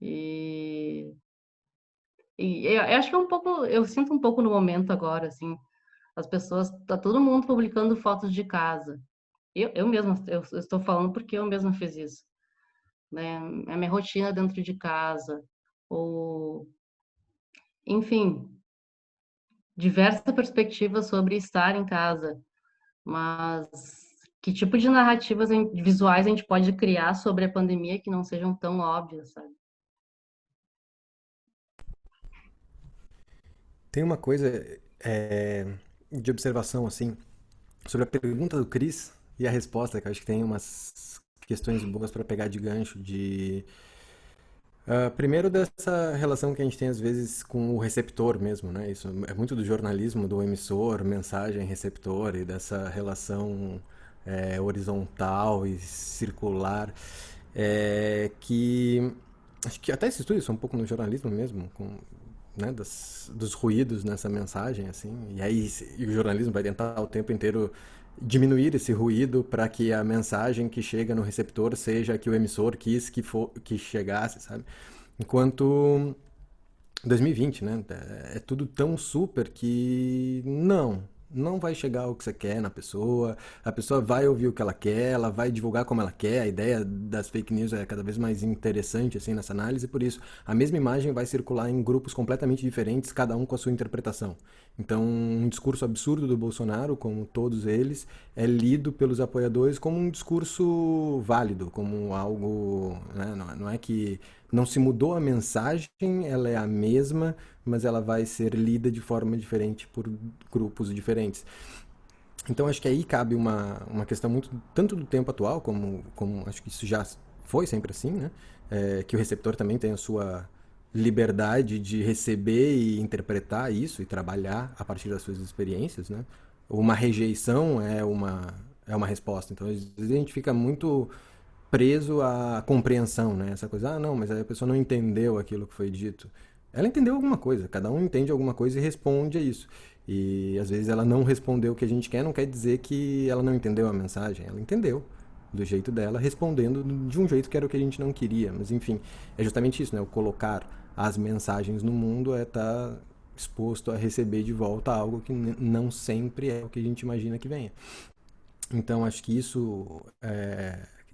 Speaker 1: E, eu acho que é um pouco, eu sinto um pouco no momento agora, assim, as pessoas, tá todo mundo publicando fotos de casa. Eu mesma, eu estou falando porque eu mesma fiz isso, né? A minha rotina dentro de casa, ou, enfim, diversas perspectivas sobre estar em casa, mas que tipo de narrativas visuais a gente pode criar sobre a pandemia que não sejam tão óbvias, sabe?
Speaker 3: Tem uma coisa de observação, assim, sobre a pergunta do Chris e a resposta, que eu acho que tem umas questões boas para pegar de gancho de primeiro dessa relação que a gente tem às vezes com o receptor mesmo, né? Isso é muito do jornalismo, do emissor, mensagem, receptor e dessa relação horizontal e circular, que acho que até se estuda isso um pouco no jornalismo mesmo, com, né, dos ruídos nessa mensagem, assim, e o jornalismo vai tentar o tempo inteiro diminuir esse ruído para que a mensagem que chega no receptor seja a que o emissor quis que chegasse, sabe? Enquanto 2020, né? É tudo tão super que não vai chegar o que você quer na pessoa, a pessoa vai ouvir o que ela quer, ela vai divulgar como ela quer, a ideia das fake news é cada vez mais interessante assim nessa análise, por isso a mesma imagem vai circular em grupos completamente diferentes, cada um com a sua interpretação. Então, um discurso absurdo do Bolsonaro, como todos eles, é lido pelos apoiadores como um discurso válido, como algo, né? Não é que não se mudou a mensagem, ela é a mesma, mas ela vai ser lida de forma diferente por grupos diferentes. Então acho que aí cabe uma questão muito, tanto do tempo atual, como acho que isso já foi sempre assim, né? Que o receptor também tem a sua liberdade de receber e interpretar isso e trabalhar a partir das suas experiências, né? Uma rejeição é uma resposta. Então, às vezes a gente fica muito preso à compreensão, né? Essa coisa, não, mas a pessoa não entendeu aquilo que foi dito. Ela entendeu alguma coisa, cada um entende alguma coisa e responde a isso. E às vezes ela não respondeu o que a gente quer, não quer dizer que ela não entendeu a mensagem. Ela entendeu do jeito dela, respondendo de um jeito que era o que a gente não queria. Mas enfim, é justamente isso, né? O colocar as mensagens no mundo é estar exposto a receber de volta algo que não sempre é o que a gente imagina que venha. Então, acho que isso,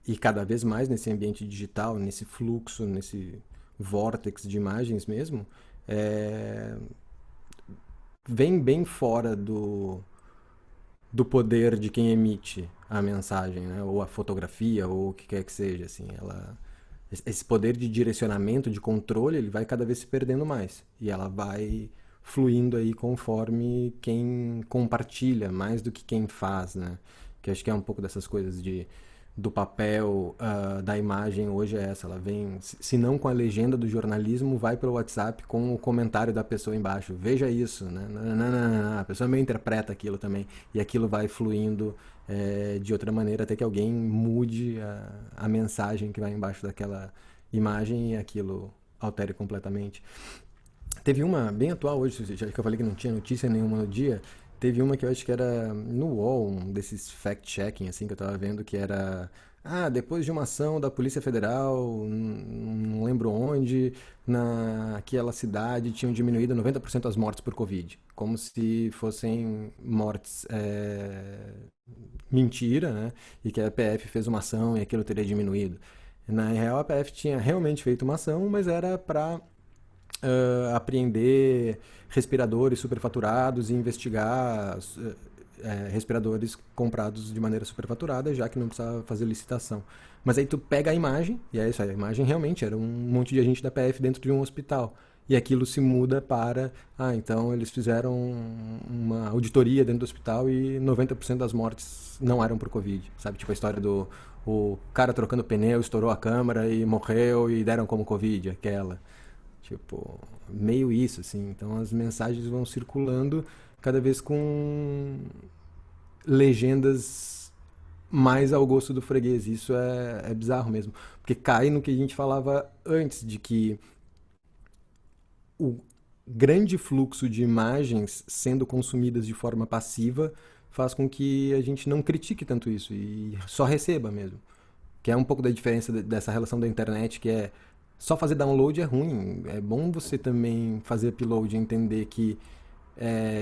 Speaker 3: e cada vez mais nesse ambiente digital, nesse fluxo, nesse vórtex de imagens mesmo, é, vem bem fora do poder de quem emite a mensagem, né? Ou a fotografia, ou o que quer que seja, assim, esse poder de direcionamento, de controle, ele vai cada vez se perdendo mais, e ela vai fluindo aí conforme quem compartilha, mais do que quem faz, né? Que acho que é um pouco dessas coisas do papel da imagem hoje é essa, ela vem, se não com a legenda do jornalismo, vai pelo WhatsApp com o comentário da pessoa embaixo, veja isso, né? Não, a pessoa meio interpreta aquilo também, e aquilo vai fluindo de outra maneira até que alguém mude a mensagem que vai embaixo daquela imagem e aquilo altere completamente. Teve uma bem atual hoje, já que eu falei que não tinha notícia nenhuma no dia, teve uma que eu acho que era no UOL, um desses fact-checking, assim, que eu tava vendo, que era... depois de uma ação da Polícia Federal, não lembro onde, naquela cidade tinham diminuído 90% as mortes por Covid. Como se fossem mortes mentira, né? E que a PF fez uma ação e aquilo teria diminuído. Na real, a PF tinha realmente feito uma ação, mas era para apreender respiradores superfaturados e investigar respiradores comprados de maneira superfaturada, já que não precisava fazer licitação. Mas aí tu pega a imagem, e é isso aí, a imagem realmente era um monte de agente da PF dentro de um hospital. E aquilo se muda para, então eles fizeram uma auditoria dentro do hospital e 90% das mortes não eram por Covid, sabe? Tipo a história do o cara trocando pneu, estourou a câmara e morreu e deram como Covid, aquela. Tipo, meio isso, assim. Então as mensagens vão circulando cada vez com legendas mais ao gosto do freguês. Isso é bizarro mesmo. Porque cai no que a gente falava antes, de que o grande fluxo de imagens sendo consumidas de forma passiva faz com que a gente não critique tanto isso e só receba mesmo. Que é um pouco da diferença dessa relação da internet, que é só fazer download é ruim. É bom você também fazer upload e entender que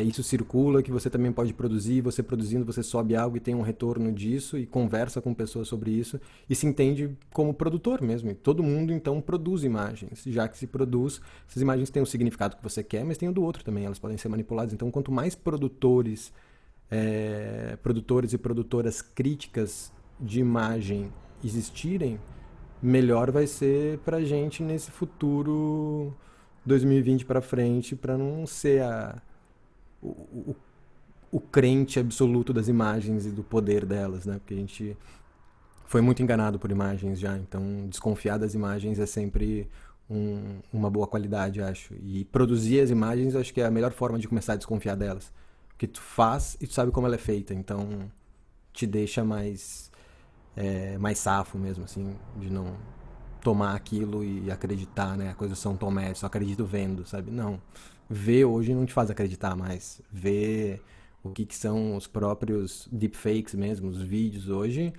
Speaker 3: isso circula, que você também pode produzir, você produzindo, você sobe algo e tem um retorno disso e conversa com pessoas sobre isso e se entende como produtor mesmo. E todo mundo então produz imagens, já que se produz, essas imagens têm o significado que você quer, mas tem o do outro também, elas podem ser manipuladas. Então quanto mais produtores e produtoras críticas de imagem existirem, melhor vai ser pra gente nesse futuro 2020 para frente, para não ser o, o, o crente absoluto das imagens e do poder delas, né? Porque a gente foi muito enganado por imagens já, então desconfiar das imagens é sempre uma boa qualidade, acho. E produzir as imagens, acho que é a melhor forma de começar a desconfiar delas. Porque tu faz e tu sabe como ela é feita, então te deixa mais safo mesmo, assim, de não tomar aquilo e acreditar, né? A coisa São Tomé, só acredito vendo, sabe? Não. Ver hoje não te faz acreditar mais. Ver o que são os próprios deepfakes mesmo, os vídeos hoje.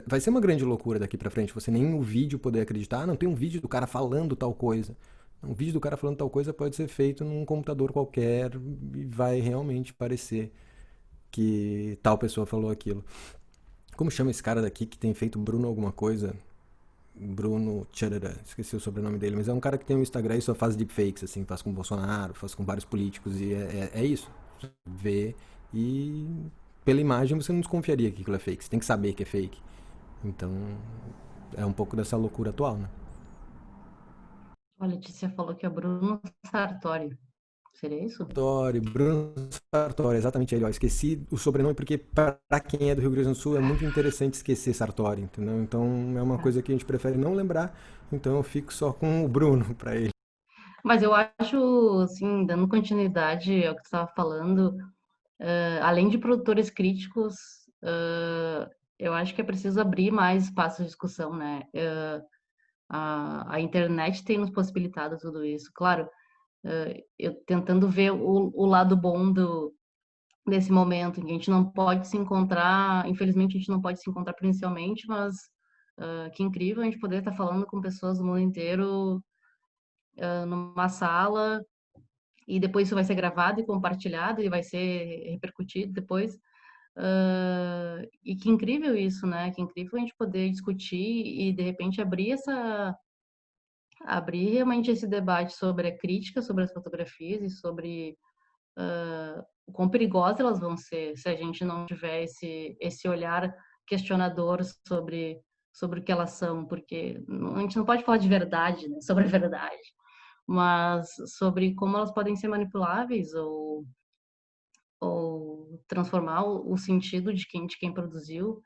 Speaker 3: Vai ser uma grande loucura daqui pra frente. Você nem o vídeo poder acreditar. Não, tem um vídeo do cara falando tal coisa. Um vídeo do cara falando tal coisa pode ser feito num computador qualquer e vai realmente parecer que tal pessoa falou aquilo. Como chama esse cara daqui que tem feito Bruno alguma coisa? Bruno Tcharara, esqueci o sobrenome dele, mas é um cara que tem um Instagram e só faz deepfakes, assim, faz com o Bolsonaro, faz com vários políticos, e é isso. Vê e pela imagem você não desconfiaria que aquilo é fake, você tem que saber que é fake. Então é um pouco dessa loucura atual, né?
Speaker 1: A Letícia falou que é Bruno Sartori. Seria isso?
Speaker 3: Sartori, Bruno Sartori, exatamente ele. Ó, esqueci o sobrenome porque para quem é do Rio Grande do Sul é muito interessante esquecer Sartori, entendeu? Então é uma coisa que a gente prefere não lembrar, então eu fico só com o Bruno para ele.
Speaker 1: Mas eu acho, assim, dando continuidade ao que tu estava falando, além de produtores críticos, eu acho que é preciso abrir mais espaços de discussão, né? A internet tem nos possibilitado tudo isso. Claro, eu tentando ver o lado bom desse momento, em que a gente não pode se encontrar, infelizmente a gente não pode se encontrar presencialmente, mas que incrível a gente poder estar falando com pessoas do mundo inteiro numa sala, e depois isso vai ser gravado e compartilhado e vai ser repercutido depois. E que incrível isso, né? Que incrível a gente poder discutir e de repente abrir realmente esse debate sobre a crítica sobre as fotografias e sobre o quão perigosas elas vão ser se a gente não tiver esse olhar questionador sobre o que elas são, porque a gente não pode falar de verdade, né? Sobre a verdade, mas sobre como elas podem ser manipuláveis ou transformar o sentido de quem produziu.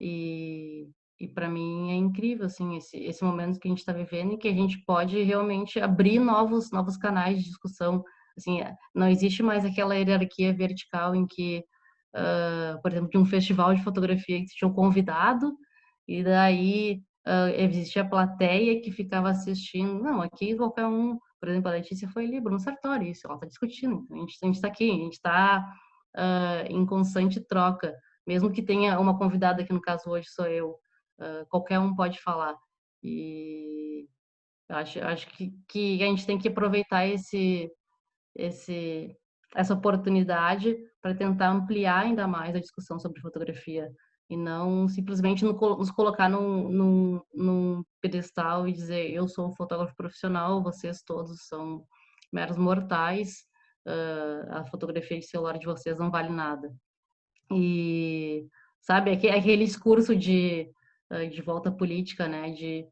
Speaker 1: E, e para mim é incrível assim esse momento que a gente está vivendo e que a gente pode realmente abrir novos canais de discussão. Assim, não existe mais aquela hierarquia vertical em que, por exemplo, de um festival de fotografia que tinha um convidado e daí existia a plateia que ficava assistindo. Não, aqui qualquer um, por exemplo, a Letícia foi ali, Bruno Sartori, isso, ela está discutindo. Então, a gente está aqui, a gente está em constante troca, mesmo que tenha uma convidada, que no caso hoje sou eu, qualquer um pode falar. E acho que a gente tem que aproveitar esse, essa oportunidade para tentar ampliar ainda mais a discussão sobre fotografia e não simplesmente nos colocar num pedestal e dizer eu sou um fotógrafo profissional, vocês todos são meros mortais, a fotografia de celular de vocês não vale nada. E, sabe, aquele discurso de volta política, né, de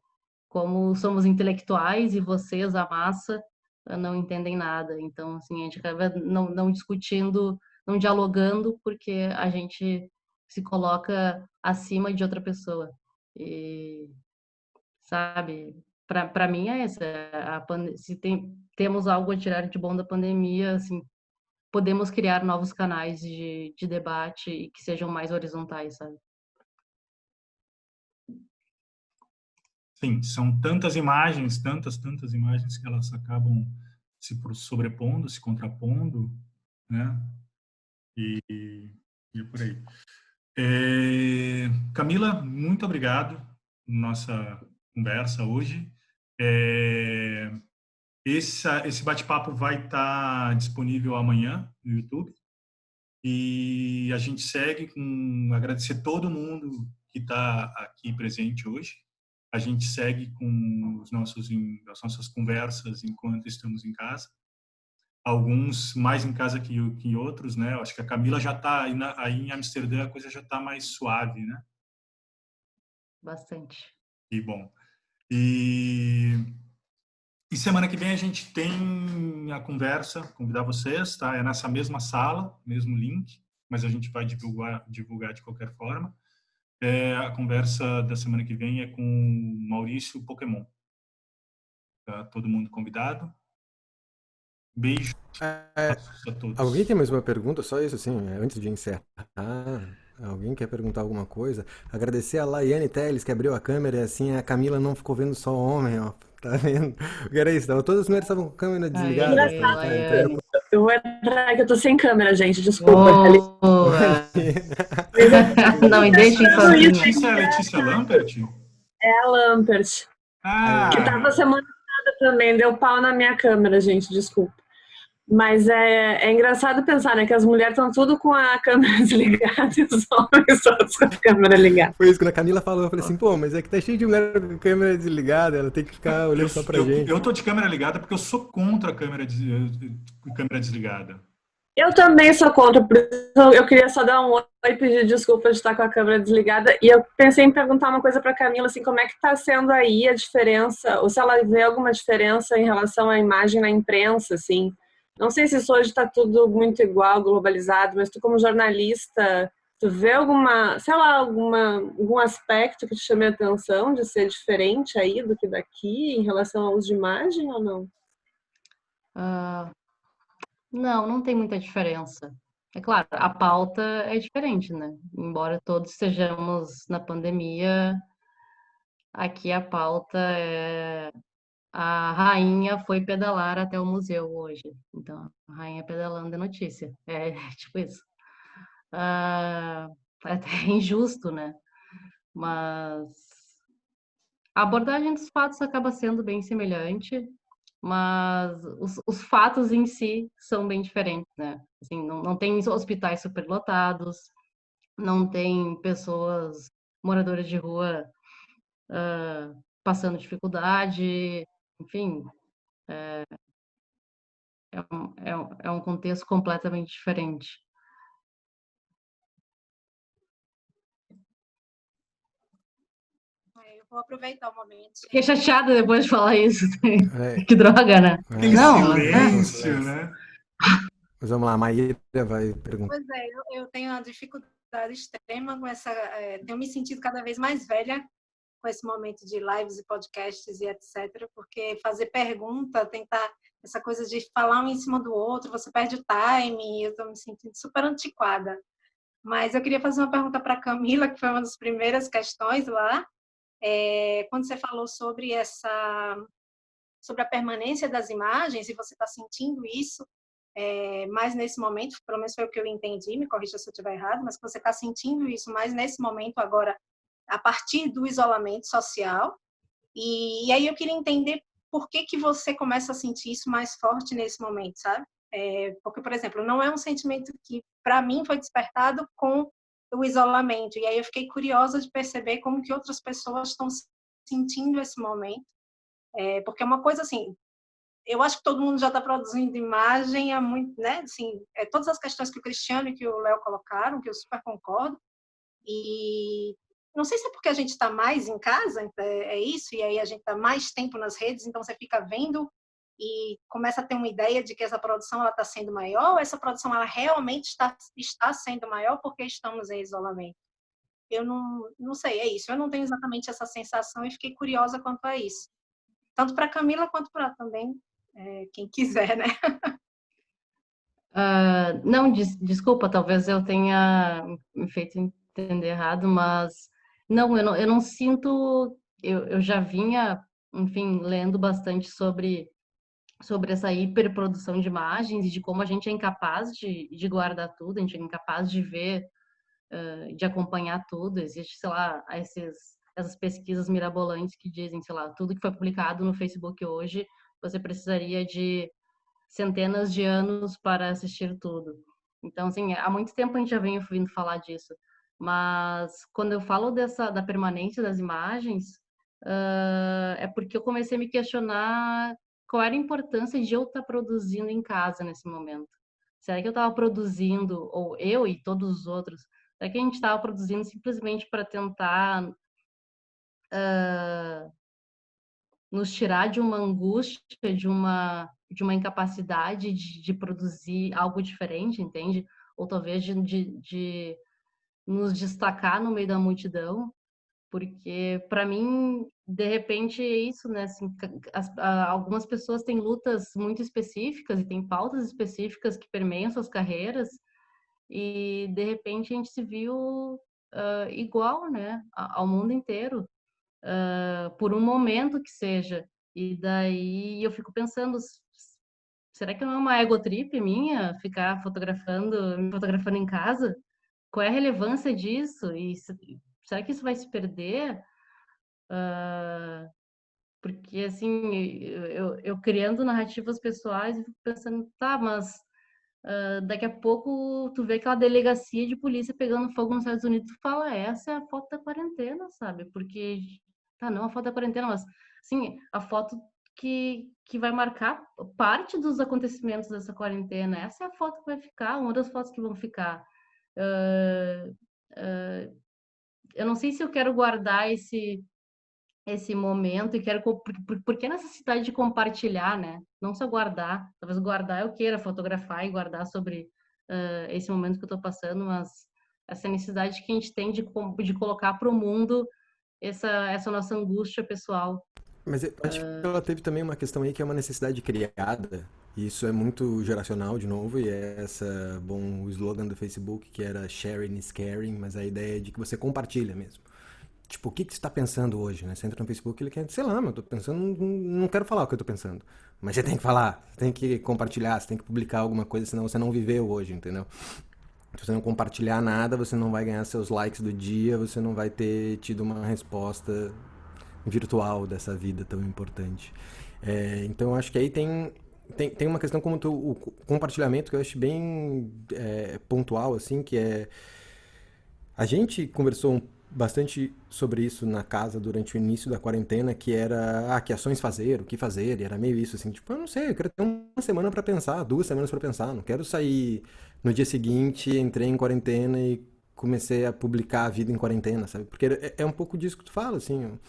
Speaker 1: como somos intelectuais e vocês, a massa, não entendem nada. Então, assim, a gente acaba não discutindo, não dialogando, porque a gente se coloca acima de outra pessoa. E, sabe, para mim é essa. Se temos algo a tirar de bom da pandemia, assim, podemos criar novos canais de debate e que sejam mais horizontais, sabe?
Speaker 2: Sim, são tantas imagens, tantas imagens que elas acabam se sobrepondo, se contrapondo, né? E E por aí. Camila, muito obrigado por nossa conversa hoje. Esse bate-papo vai estar disponível amanhã no YouTube. E a gente segue com agradecer todo mundo que está aqui presente hoje. A gente segue com as nossas conversas enquanto estamos em casa. Alguns mais em casa que outros, né? Eu acho que a Camila já está aí em Amsterdã, a coisa já está mais suave, né?
Speaker 1: Bastante.
Speaker 2: E bom. E semana que vem a gente tem a conversa, convidar vocês, tá? É nessa mesma sala, mesmo link, mas a gente vai divulgar de qualquer forma. A conversa da semana que vem é com o Maurício Pokémon. Tá todo mundo convidado. Beijo
Speaker 3: É,
Speaker 2: a todos.
Speaker 3: alguém tem mais uma pergunta? Só isso, assim, antes de encerrar. Alguém quer perguntar alguma coisa? Agradecer a Laiane Teles, que abriu a câmera, e assim a Camila não ficou vendo só o homem, ó. Tá vendo? Porque era isso, todas as mulheres estavam com a câmera desligada.
Speaker 1: Aê,
Speaker 3: Tá? Então eu...
Speaker 1: Laiane.
Speaker 6: Eu vou entrar que eu tô sem câmera, gente, desculpa.
Speaker 1: Boa. Não, me deixem sozinha.
Speaker 2: A Letícia Lampert?
Speaker 6: É a Lampert, que tava semana passada também, deu pau na minha câmera, gente, desculpa. Mas é engraçado pensar, né, que as mulheres estão tudo com a câmera desligada e os homens todos com a câmera ligada.
Speaker 3: Foi isso, quando a Camila falou, eu falei assim, pô, mas é que tá cheio de mulher com a câmera desligada, ela tem que ficar olhando só pra gente.
Speaker 2: Eu tô de câmera ligada porque eu sou contra a câmera desligada.
Speaker 6: Eu também sou contra, por isso eu queria só dar um oi e pedir desculpa de estar com a câmera desligada. E eu pensei em perguntar uma coisa pra Camila, assim, como é que tá sendo aí a diferença, ou se ela vê alguma diferença em relação à imagem na imprensa, assim. Não sei se isso hoje está tudo muito igual, globalizado, mas tu como jornalista, tu vê alguma, sei lá, algum aspecto que te chame a atenção de ser diferente aí do que daqui em relação ao uso de imagem ou não?
Speaker 1: Não tem muita diferença. É claro, a pauta é diferente, né? Embora todos estejamos na pandemia, aqui a pauta é a rainha foi pedalar até o museu hoje. Então, a rainha pedalando é notícia. É tipo isso. É até injusto, né? Mas a abordagem dos fatos acaba sendo bem semelhante, mas os fatos em si são bem diferentes, né? Assim, não tem hospitais superlotados, não tem pessoas, moradoras de rua, passando dificuldade, enfim, é um contexto completamente diferente.
Speaker 7: Eu vou aproveitar o momento.
Speaker 1: Fiquei chateada depois de falar isso. Que droga, né?
Speaker 2: Tem silêncio, né?
Speaker 3: Mas vamos lá, a Maíra vai perguntar.
Speaker 7: Pois é, eu tenho uma dificuldade extrema com essa... tenho me sentido cada vez mais velha com esse momento de lives e podcasts e etc. Porque fazer pergunta, tentar... Essa coisa de falar um em cima do outro, você perde o time, eu estou me sentindo super antiquada. Mas eu queria fazer uma pergunta para a Camila, que foi uma das primeiras questões lá. Quando você falou sobre a permanência das imagens, e você está sentindo isso mais nesse momento, pelo menos foi o que eu entendi, me corrija se eu estiver errado, mas que você está sentindo isso mais nesse momento agora, a partir do isolamento social, e aí eu queria entender por que você começa a sentir isso mais forte nesse momento, sabe? Porque, por exemplo, não é um sentimento que, para mim, foi despertado com o isolamento. E aí eu fiquei curiosa de perceber como que outras pessoas estão sentindo esse momento. Porque é uma coisa assim, eu acho que todo mundo já está produzindo imagem há muito, né? Assim, todas as questões que o Cristiano e que o Léo colocaram, que eu super concordo. E não sei se é porque a gente está mais em casa, é isso, e aí a gente está mais tempo nas redes, então você fica vendo e começa a ter uma ideia de que essa produção está sendo maior, ou essa produção ela realmente está sendo maior porque estamos em isolamento. Eu não sei, é isso. Eu não tenho exatamente essa sensação e fiquei curiosa quanto a isso. Tanto para a Camila quanto para também quem quiser, né?
Speaker 1: Não, desculpa, talvez eu tenha me feito entender errado, mas não, eu não sinto. Eu já vinha, enfim, lendo bastante sobre essa hiperprodução de imagens e de como a gente é incapaz de guardar tudo, a gente é incapaz de ver de acompanhar tudo. Existe, sei lá, essas pesquisas mirabolantes que dizem, sei lá, tudo que foi publicado no Facebook hoje, você precisaria de centenas de anos para assistir tudo. Então, assim, há muito tempo a gente já vem ouvindo falar disso. Mas quando eu falo da permanência das imagens, é porque eu comecei a me questionar qual era a importância de eu estar produzindo em casa nesse momento. Será que eu estava produzindo, ou eu e todos os outros, será que a gente estava produzindo simplesmente para tentar nos tirar de uma angústia, de uma incapacidade de produzir algo diferente, entende? Ou talvez de nos destacar no meio da multidão? Porque, para mim, de repente é isso, né? Assim, algumas pessoas têm lutas muito específicas e têm pautas específicas que permeiam suas carreiras, e de repente a gente se viu igual, né? Ao mundo inteiro, por um momento que seja. E daí eu fico pensando, será que não é uma ego trip minha ficar me fotografando em casa? Qual é a relevância disso? E será que isso vai se perder? Porque, assim, eu criando narrativas pessoais e fico pensando, tá, mas daqui a pouco tu vê aquela delegacia de polícia pegando fogo nos Estados Unidos, tu fala, essa é a foto da quarentena, sabe? Porque, tá, não a foto da quarentena, mas, assim, a foto que vai marcar parte dos acontecimentos dessa quarentena. Essa é a foto que vai ficar, uma das fotos que vão ficar. Uh, uh, eu não sei se eu quero guardar esse momento e quero por que a necessidade de compartilhar, né? Não só guardar, talvez guardar eu queira fotografar e guardar sobre esse momento que eu estou passando, mas essa necessidade que a gente tem de colocar para o mundo essa nossa angústia pessoal.
Speaker 3: Mas eu acho que ela teve também uma questão aí que é uma necessidade criada, e isso é muito geracional de novo, e é o slogan do Facebook que era sharing is caring, mas a ideia é de que você compartilha mesmo. Tipo, o que você está pensando hoje, né? Você entra no Facebook e ele quer, sei lá, mas eu tô pensando, não quero falar o que eu tô pensando. Mas você tem que falar, você tem que compartilhar, você tem que publicar alguma coisa, senão você não viveu hoje, entendeu? Se você não compartilhar nada, você não vai ganhar seus likes do dia, você não vai ter tido uma resposta virtual dessa vida tão importante. Então, eu acho que aí tem uma questão como o compartilhamento que eu acho bem pontual, assim, que é... A gente conversou bastante sobre isso na casa durante o início da quarentena, que era, que ações fazer, o que fazer, e era meio isso, assim, tipo, eu não sei, eu quero ter uma semana pra pensar, 2 semanas pra pensar, não quero sair no dia seguinte, entrei em quarentena e comecei a publicar a vida em quarentena, sabe? Porque é um pouco disso que tu fala, assim,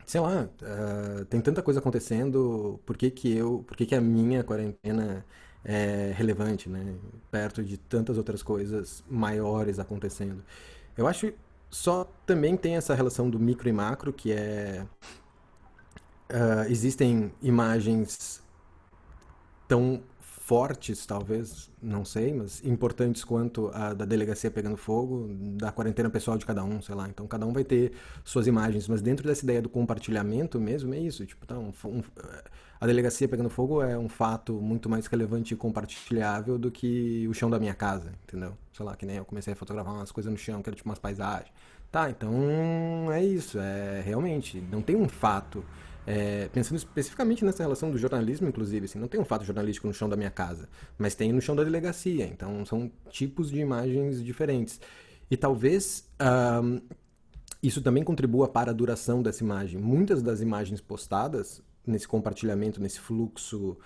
Speaker 3: sei lá, tem tanta coisa acontecendo, por que a minha quarentena é relevante, né? Perto de tantas outras coisas maiores acontecendo. Eu acho só também tem essa relação do micro e macro, que existem imagens tão fortes, talvez, não sei, mas importantes quanto a da delegacia pegando fogo, da quarentena pessoal de cada um, sei lá. Então, cada um vai ter suas imagens, mas dentro dessa ideia do compartilhamento mesmo, é isso. Tipo, tá, a delegacia pegando fogo é um fato muito mais relevante e compartilhável do que o chão da minha casa, entendeu? Sei lá, que nem eu comecei a fotografar umas coisas no chão, que era tipo umas paisagens. Tá, então é isso, realmente, não tem um fato. Pensando especificamente nessa relação do jornalismo, inclusive, assim, não tem um fato jornalístico no chão da minha casa, mas tem no chão da delegacia, então são tipos de imagens diferentes. E talvez isso também contribua para a duração dessa imagem. Muitas das imagens postadas nesse compartilhamento, nesse fluxo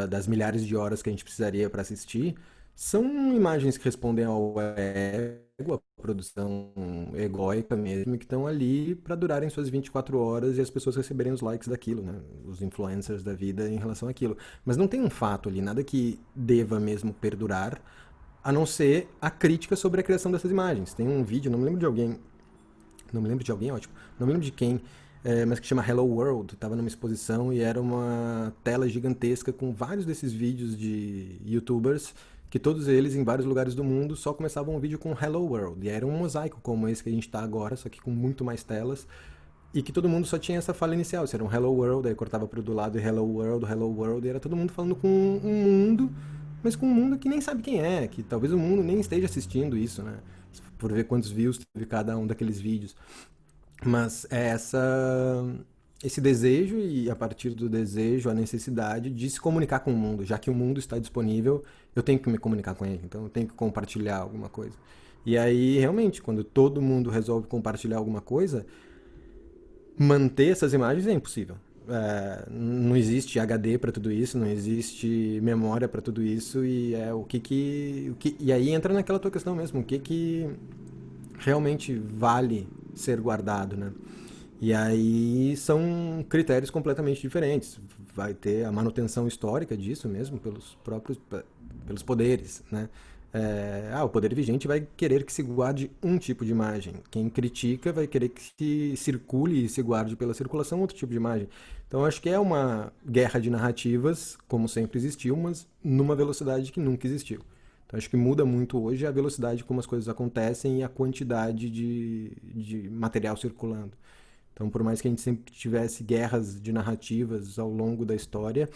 Speaker 3: das milhares de horas que a gente precisaria para assistir, são imagens que respondem ao ego, a produção egóica mesmo, que estão ali para durarem suas 24 horas e as pessoas receberem os likes daquilo, né? Os influencers da vida em relação àquilo. Mas não tem um fato ali, nada que deva mesmo perdurar, a não ser a crítica sobre a criação dessas imagens. Tem um vídeo, não me lembro de alguém, ótimo, não me lembro de quem, mas que chama Hello World, estava numa exposição e era uma tela gigantesca com vários desses vídeos de youtubers, que todos eles, em vários lugares do mundo, só começavam o vídeo com Hello World. E era um mosaico como esse que a gente está agora, só que com muito mais telas. E que todo mundo só tinha essa fala inicial. Isso era um Hello World, aí cortava pro do lado e Hello World. E era todo mundo falando com um mundo, mas com um mundo que nem sabe quem é, que talvez o mundo nem esteja assistindo isso, né? por ver quantos views teve cada um daqueles vídeos. Mas é esse desejo e, a partir do desejo, a necessidade de se comunicar com o mundo. Já que o mundo está disponível, eu tenho que me comunicar com ele. Então, eu tenho que compartilhar alguma coisa. E aí, realmente, quando todo mundo resolve compartilhar alguma coisa, manter essas imagens é impossível. Não existe HD para tudo isso, não existe memória para tudo isso, e e aí entra naquela tua questão mesmo, o que realmente vale ser guardado, né? E aí são critérios completamente diferentes. Vai ter a manutenção histórica disso mesmo pelos poderes, né? O poder vigente vai querer que se guarde um tipo de imagem. Quem critica vai querer que se circule e se guarde pela circulação outro tipo de imagem. Então acho que é uma guerra de narrativas, como sempre existiu, mas numa velocidade que nunca existiu. Então acho que muda muito hoje a velocidade como as coisas acontecem e a quantidade de material circulando. Então, por mais que a gente sempre tivesse guerras de narrativas ao longo da história,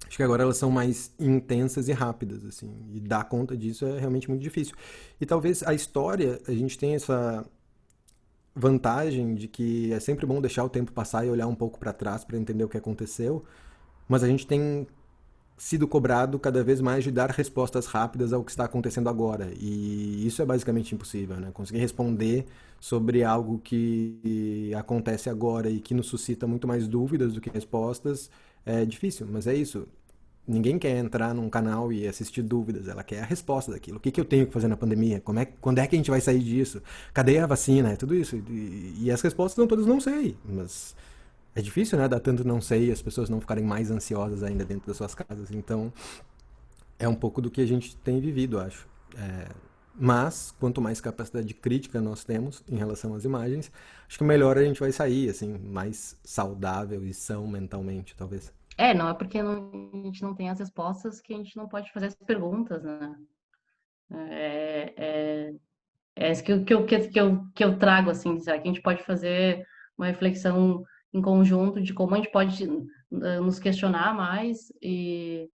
Speaker 3: acho que agora elas são mais intensas e rápidas, assim, e dar conta disso é realmente muito difícil. E talvez a história, a gente tem essa vantagem de que é sempre bom deixar o tempo passar e olhar um pouco para trás para entender o que aconteceu, mas a gente tem sido cobrado cada vez mais de dar respostas rápidas ao que está acontecendo agora. E isso é basicamente impossível, né? Conseguir responder sobre algo que acontece agora e que nos suscita muito mais dúvidas do que respostas é difícil, mas é isso. Ninguém quer entrar num canal e assistir dúvidas, ela quer a resposta daquilo. O que eu tenho que fazer na pandemia? Quando é que a gente vai sair disso? Cadê a vacina? É tudo isso. E as respostas são todas não sei, mas é difícil, né? Dar tanto não sei e as pessoas não ficarem mais ansiosas ainda dentro das suas casas. Então, é um pouco do que a gente tem vivido, acho. Mas, quanto mais capacidade de crítica nós temos em relação às imagens, acho que melhor a gente vai sair, assim, mais saudável e são mentalmente, talvez.
Speaker 1: Não é porque a gente não tem as respostas que a gente não pode fazer as perguntas, né? É isso que eu trago, assim, será que a gente pode fazer uma reflexão em conjunto de como a gente pode nos questionar mais e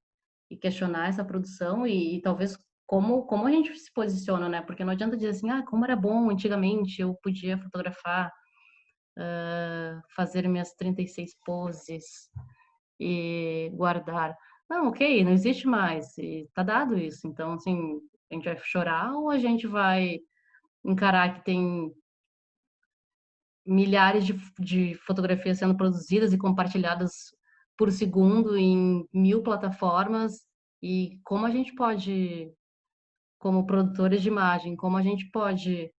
Speaker 1: questionar essa produção e talvez como a gente se posiciona, né? Porque não adianta dizer assim, como era bom antigamente, eu podia fotografar, fazer minhas 36 poses e guardar. Não, ok, não existe mais, e tá dado isso. Então, assim, a gente vai chorar ou a gente vai encarar que tem milhares de fotografias sendo produzidas e compartilhadas por segundo em 1000 plataformas e como a gente pode, como produtores de imagem, como a gente pode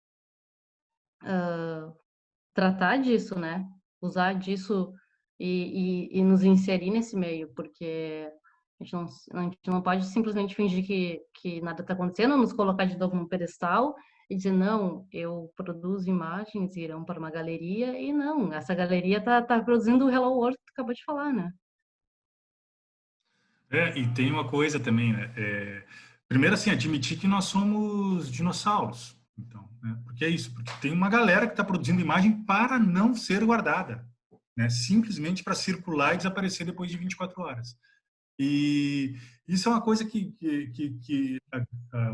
Speaker 1: tratar disso, né? Usar disso e nos inserir nesse meio, porque a gente não pode simplesmente fingir que nada está acontecendo, nos colocar de novo num pedestal e dizer, não, eu produzo imagens, irão para uma galeria, e não, essa galeria tá produzindo o Hello World que tu acabou de falar, né?
Speaker 2: E tem uma coisa também, né? Primeiro, assim, admitir que nós somos dinossauros. Então, né? Porque é isso, porque tem uma galera que está produzindo imagem para não ser guardada, né? Simplesmente para circular e desaparecer depois de 24 horas. E isso é uma coisa que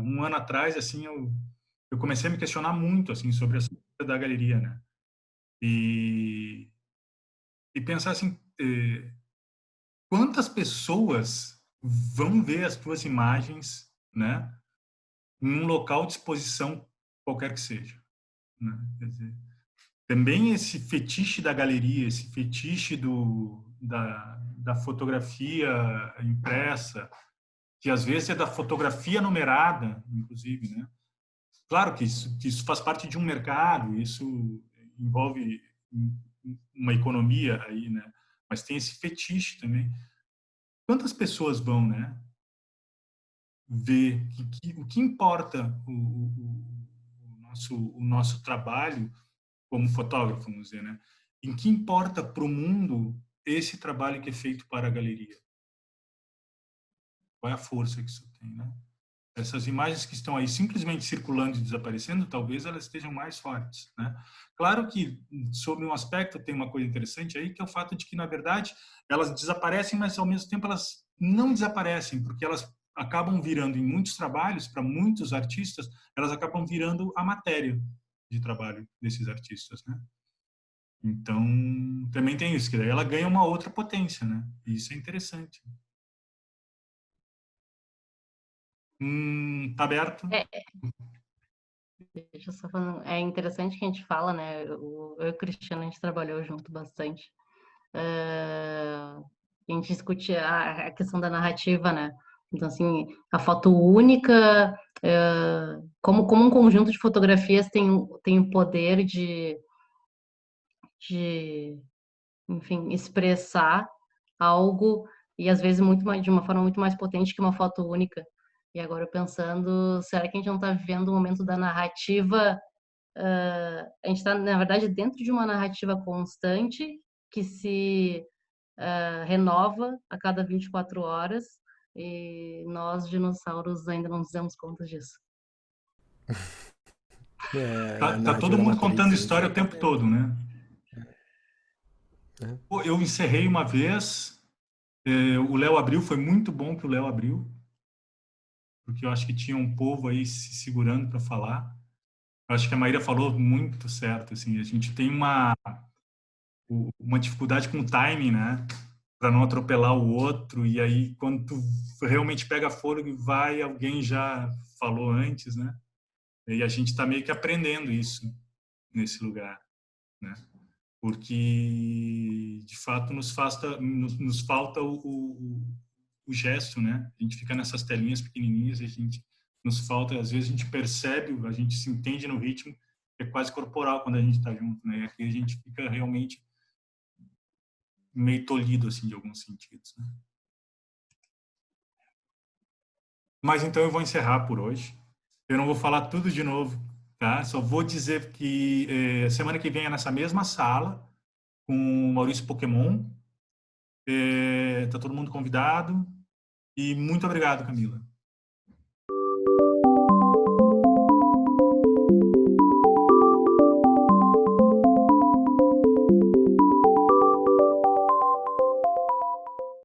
Speaker 2: um ano atrás, assim, eu comecei a me questionar muito, assim, sobre essa coisa da galeria, né? E pensar assim, quantas pessoas vão ver as tuas imagens, né, num local de exposição qualquer que seja, né? Quer dizer, também esse fetiche da galeria, esse fetiche da fotografia impressa, que às vezes é da fotografia numerada, inclusive, né? Claro que isso faz parte de um mercado, isso envolve uma economia aí, né? Mas tem esse fetiche também. Quantas pessoas vão, né, ver o que importa o nosso trabalho como fotógrafo, vamos dizer, né? Em que importa para o mundo esse trabalho que é feito para a galeria? Qual é a força que isso tem, né? Essas imagens que estão aí simplesmente circulando e desaparecendo, talvez elas estejam mais fortes, né? Claro que, sobre um aspecto, tem uma coisa interessante aí, que é o fato de que, na verdade, elas desaparecem, mas, ao mesmo tempo, elas não desaparecem, porque elas acabam virando em muitos trabalhos, para muitos artistas, elas acabam virando a matéria de trabalho desses artistas, né? Então, também tem isso, que daí ela ganha uma outra potência, né? E isso é interessante. Tá aberto?
Speaker 1: Deixa eu só falando. É interessante que a gente fala, né? Eu e o Cristiano, a gente trabalhou junto bastante. A gente discute a questão da narrativa, né? Então, assim, a foto única, como um conjunto de fotografias tem o poder de, enfim, expressar algo e às vezes de uma forma muito mais potente que uma foto única. E agora pensando, será que a gente não está vivendo um momento da narrativa? A gente está, na verdade, dentro de uma narrativa constante que se renova a cada 24 horas e nós, dinossauros, ainda não nos damos conta disso.
Speaker 3: A
Speaker 2: Tá
Speaker 3: narrativa
Speaker 2: todo
Speaker 3: da
Speaker 2: mundo
Speaker 3: Matrix,
Speaker 2: contando
Speaker 3: a gente
Speaker 2: história
Speaker 3: já
Speaker 2: o
Speaker 3: tá
Speaker 2: tempo
Speaker 3: vendo.
Speaker 2: todo, né?
Speaker 3: É.
Speaker 2: Pô, eu encerrei uma vez, o Léo Abril, foi muito bom que o Léo abriu, porque eu acho que tinha um povo aí se segurando para falar. Eu acho que a Maíra falou muito certo, assim, a gente tem uma dificuldade com o timing, né? Para não atropelar o outro, e aí quando tu realmente pega fôlego e vai, alguém já falou antes, né? E a gente está meio que aprendendo isso nesse lugar, né? Porque de fato nos falta o gesto, né? A gente fica nessas telinhas pequenininhas e a gente nos falta, às vezes a gente percebe, a gente se entende no ritmo, é quase corporal quando a gente está junto, né? E aqui a gente fica realmente meio tolhido assim de alguns sentidos, né? Mas então eu vou encerrar por hoje. Eu não vou falar tudo de novo, tá? Só vou dizer que semana que vem é nessa mesma sala com o Maurício Pokémon. Tá todo mundo convidado. E muito obrigado, Camila.